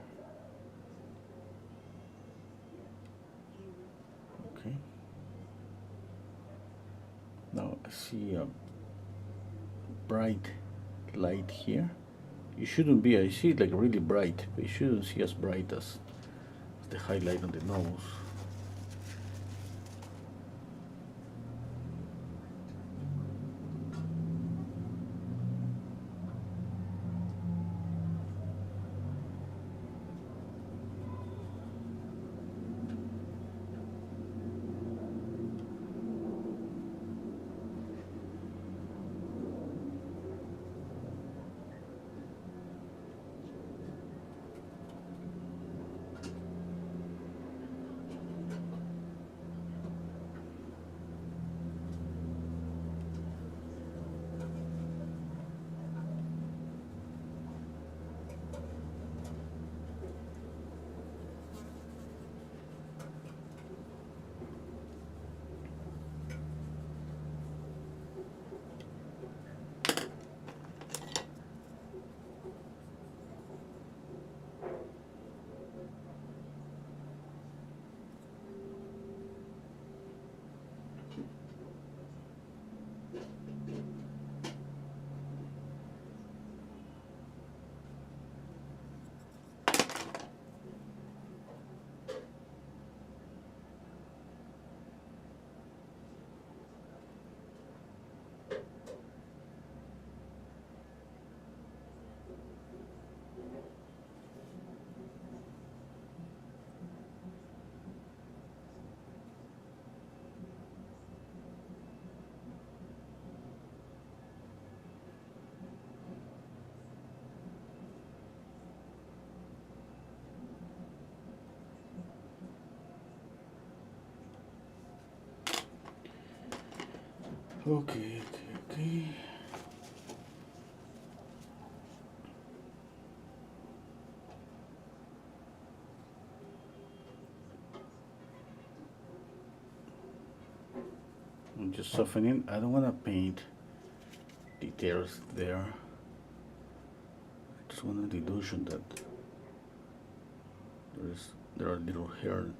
Okay. Now I see a bright light here. You shouldn't be, I see it like really bright, but you shouldn't see as bright as the highlight on the nose. Okay. I'm just softening. I don't want to paint details there. I just want the illusion that there are little hairs.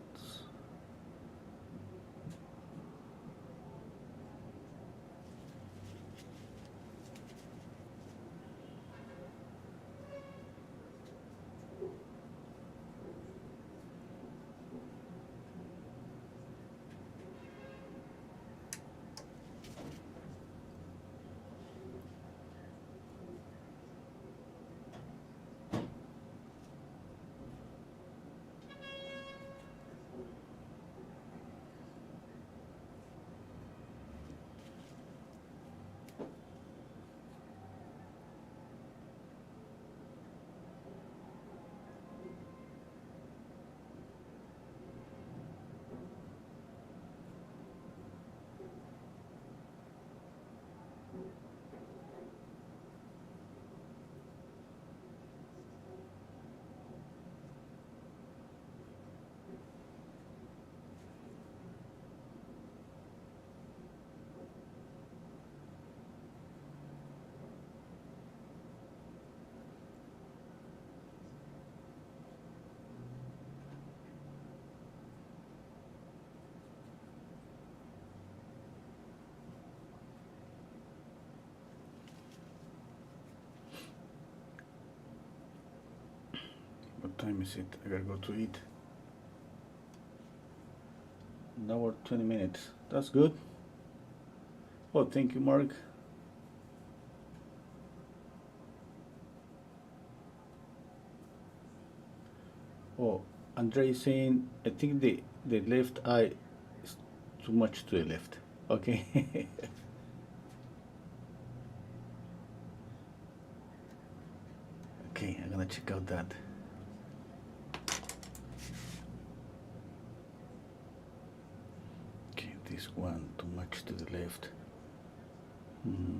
What time is it? I gotta go to eat. An hour, 20 minutes. That's good. Oh, thank you, Mark. Oh, Andre is saying, I think the left eye is too much to the left. Okay. Okay, I'm gonna check out that. Okay, this one too much to the left. Hmm.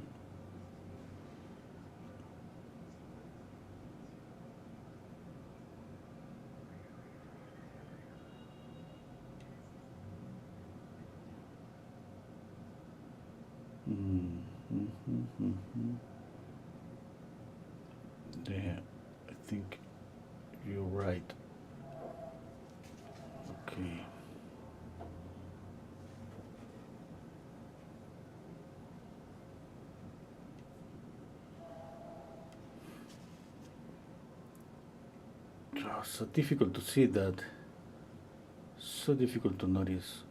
Yeah, I think you're right. Okay. Oh, so difficult to see that. So difficult to notice.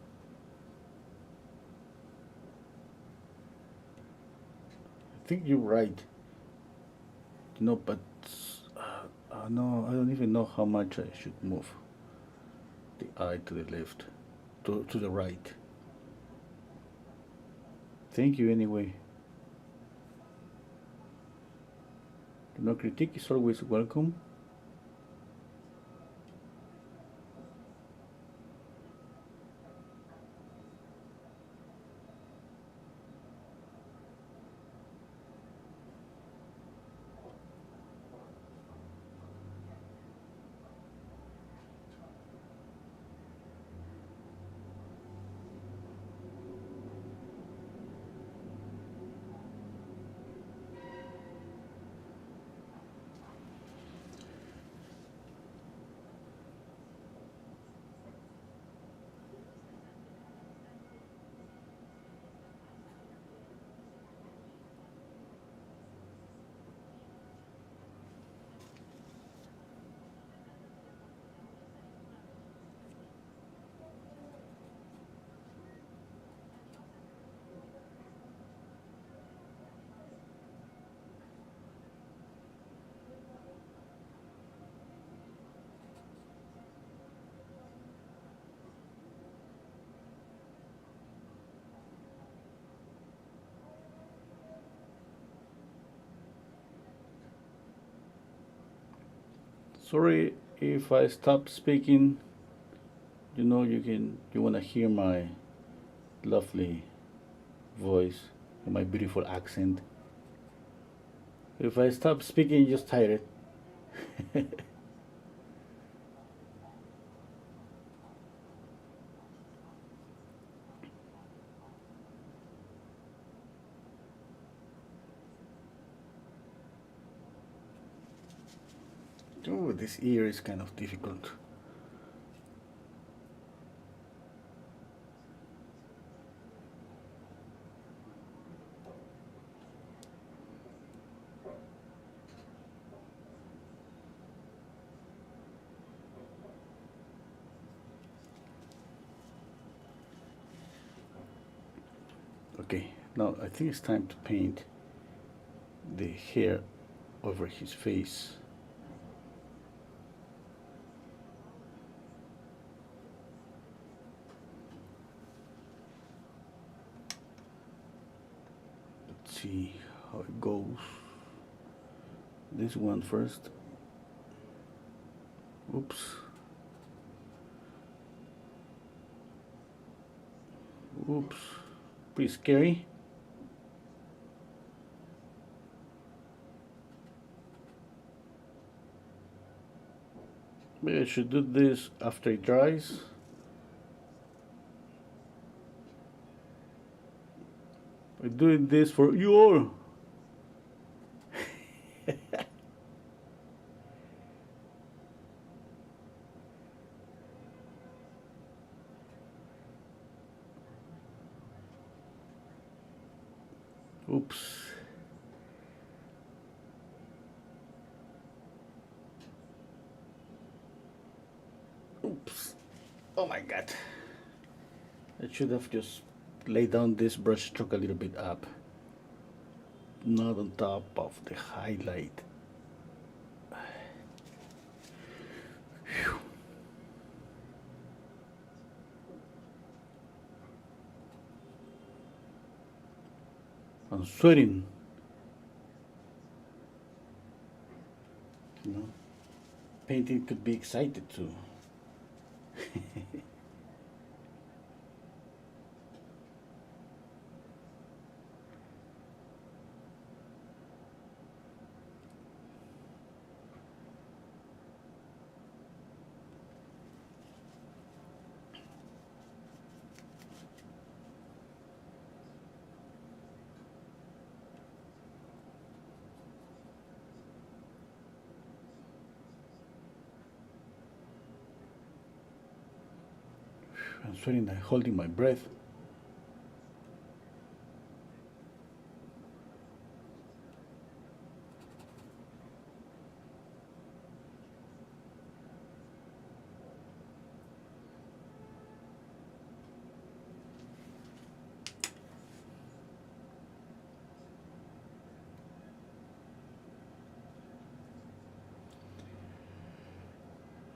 I think you're right. No, but no, I don't even know how much I should move the eye to the left, to the right. Thank you anyway. No critique is always welcome. Sorry if I stop speaking. You wanna hear my lovely voice and my beautiful accent. If I stop speaking, just hide it. Oh, this ear is kind of difficult. Okay, now I think it's time to paint the hair over his face. Let's see how it goes. This one first. Oops. Oops. Pretty scary. Maybe I should do this after it dries. I'm doing this for you all. Oops. Oh my god. I should have just laid down this brush stroke a little bit up, not on top of the highlight. Whew. I'm sweating. You know, painting could be excited too. I'm sweating and holding my breath.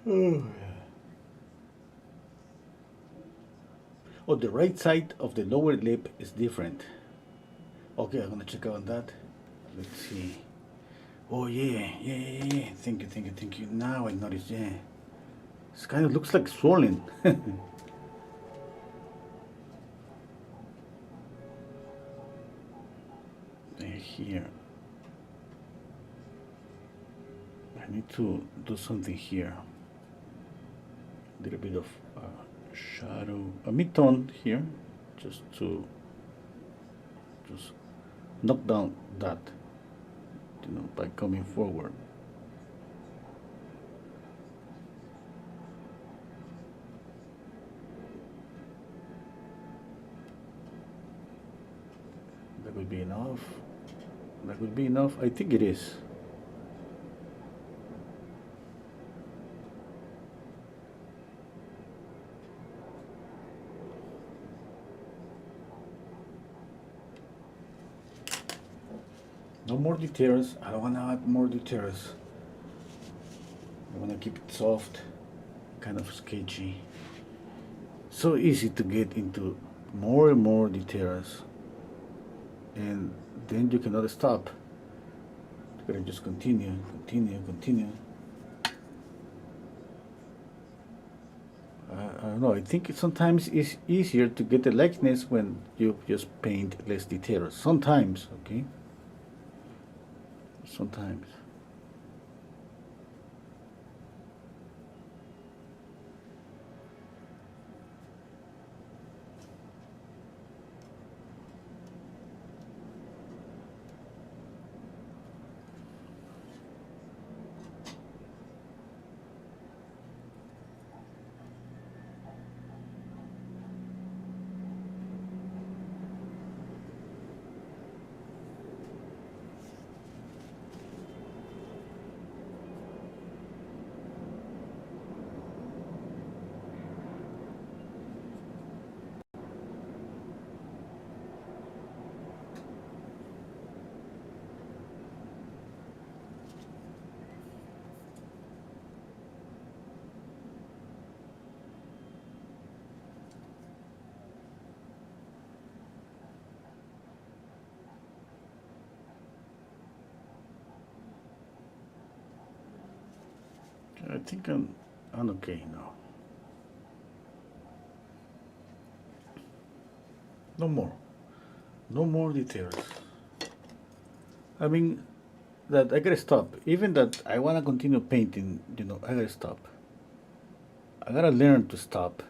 Oh, oh, the right side of the lower lip is different. Okay, I'm gonna check out that. Let's see. Oh yeah. Thank you. Now I notice, yeah. This kind of looks like swollen. Here. I need to do something here. A little bit of shadow, a mid-tone here, just to knock down that, by coming forward. That would be enough. That would be enough. I think it is. No more details. I don't want to add more details. I want to keep it soft, kind of sketchy. So easy to get into more and more details, and then you cannot stop. You gotta just continue. I don't know. I think sometimes it's easier to get the likeness when you just paint less details. Sometimes, okay. Sometimes. I think I'm okay now. No more. No more details. I mean, that I gotta stop. Even that I wanna continue painting, I gotta stop. I gotta learn to stop.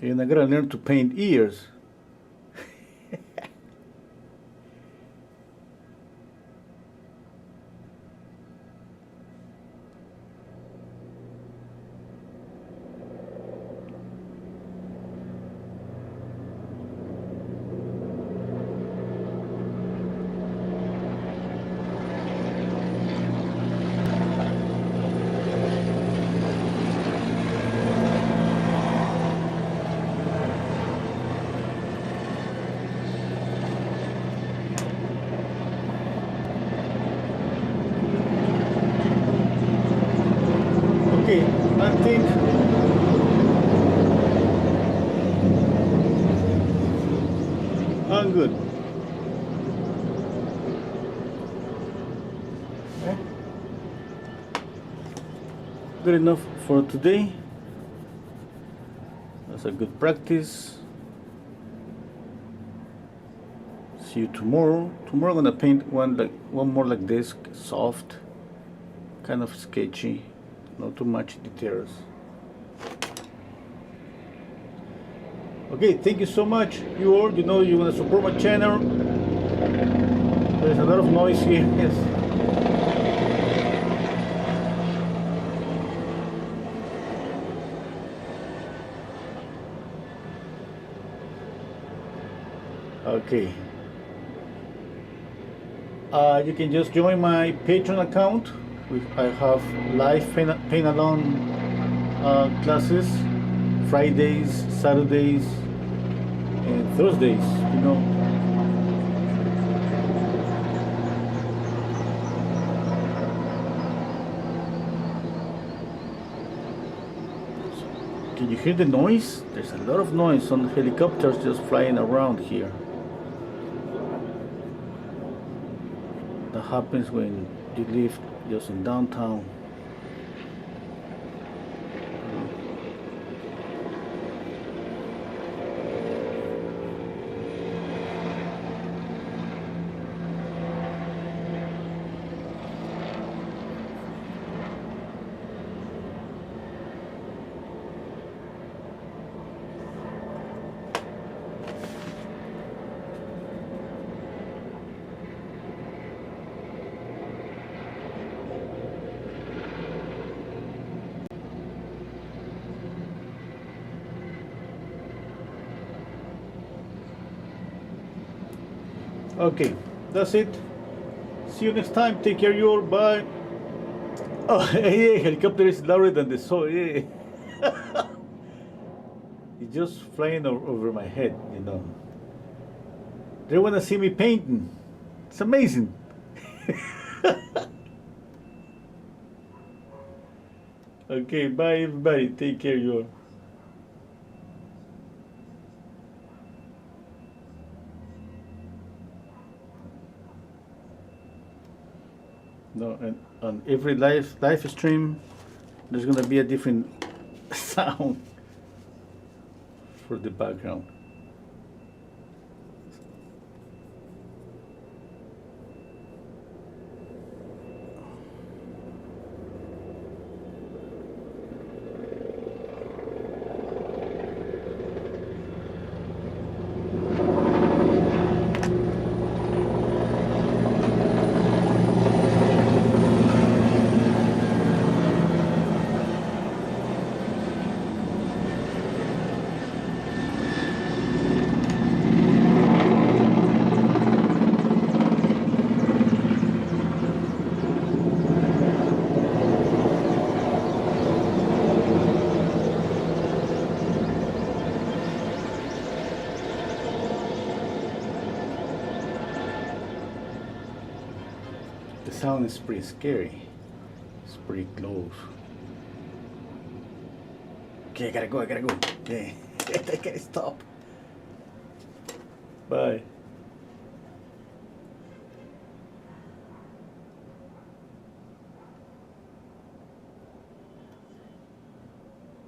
And I gotta learn to paint ears. think I'm good. Okay. Good enough for today. That's a good practice. See you tomorrow. Tomorrow I'm gonna paint one more like this, soft, kind of sketchy, not too much details. Okay, thank you so much, you all. You know you wanna support my channel. There's a lot of noise here. Yes. Okay. You can just join my Patreon account. I have live paint along classes, Fridays, Saturdays, and Thursdays. You know. Can you hear the noise? There's a lot of noise on helicopters just flying around here. That happens when you live just in downtown. Okay, that's it. See you next time. Take care, you all. Bye. Oh, hey, helicopter is louder than the soul. Yeah. It's just flying over my head, you know. They want to see me painting. It's amazing. Okay, bye, everybody. Take care, you all. No, and on every live stream, there's gonna be a different sound for the background. The sound is pretty scary. It's pretty close. Okay, I gotta go. Okay, I gotta stop. Bye.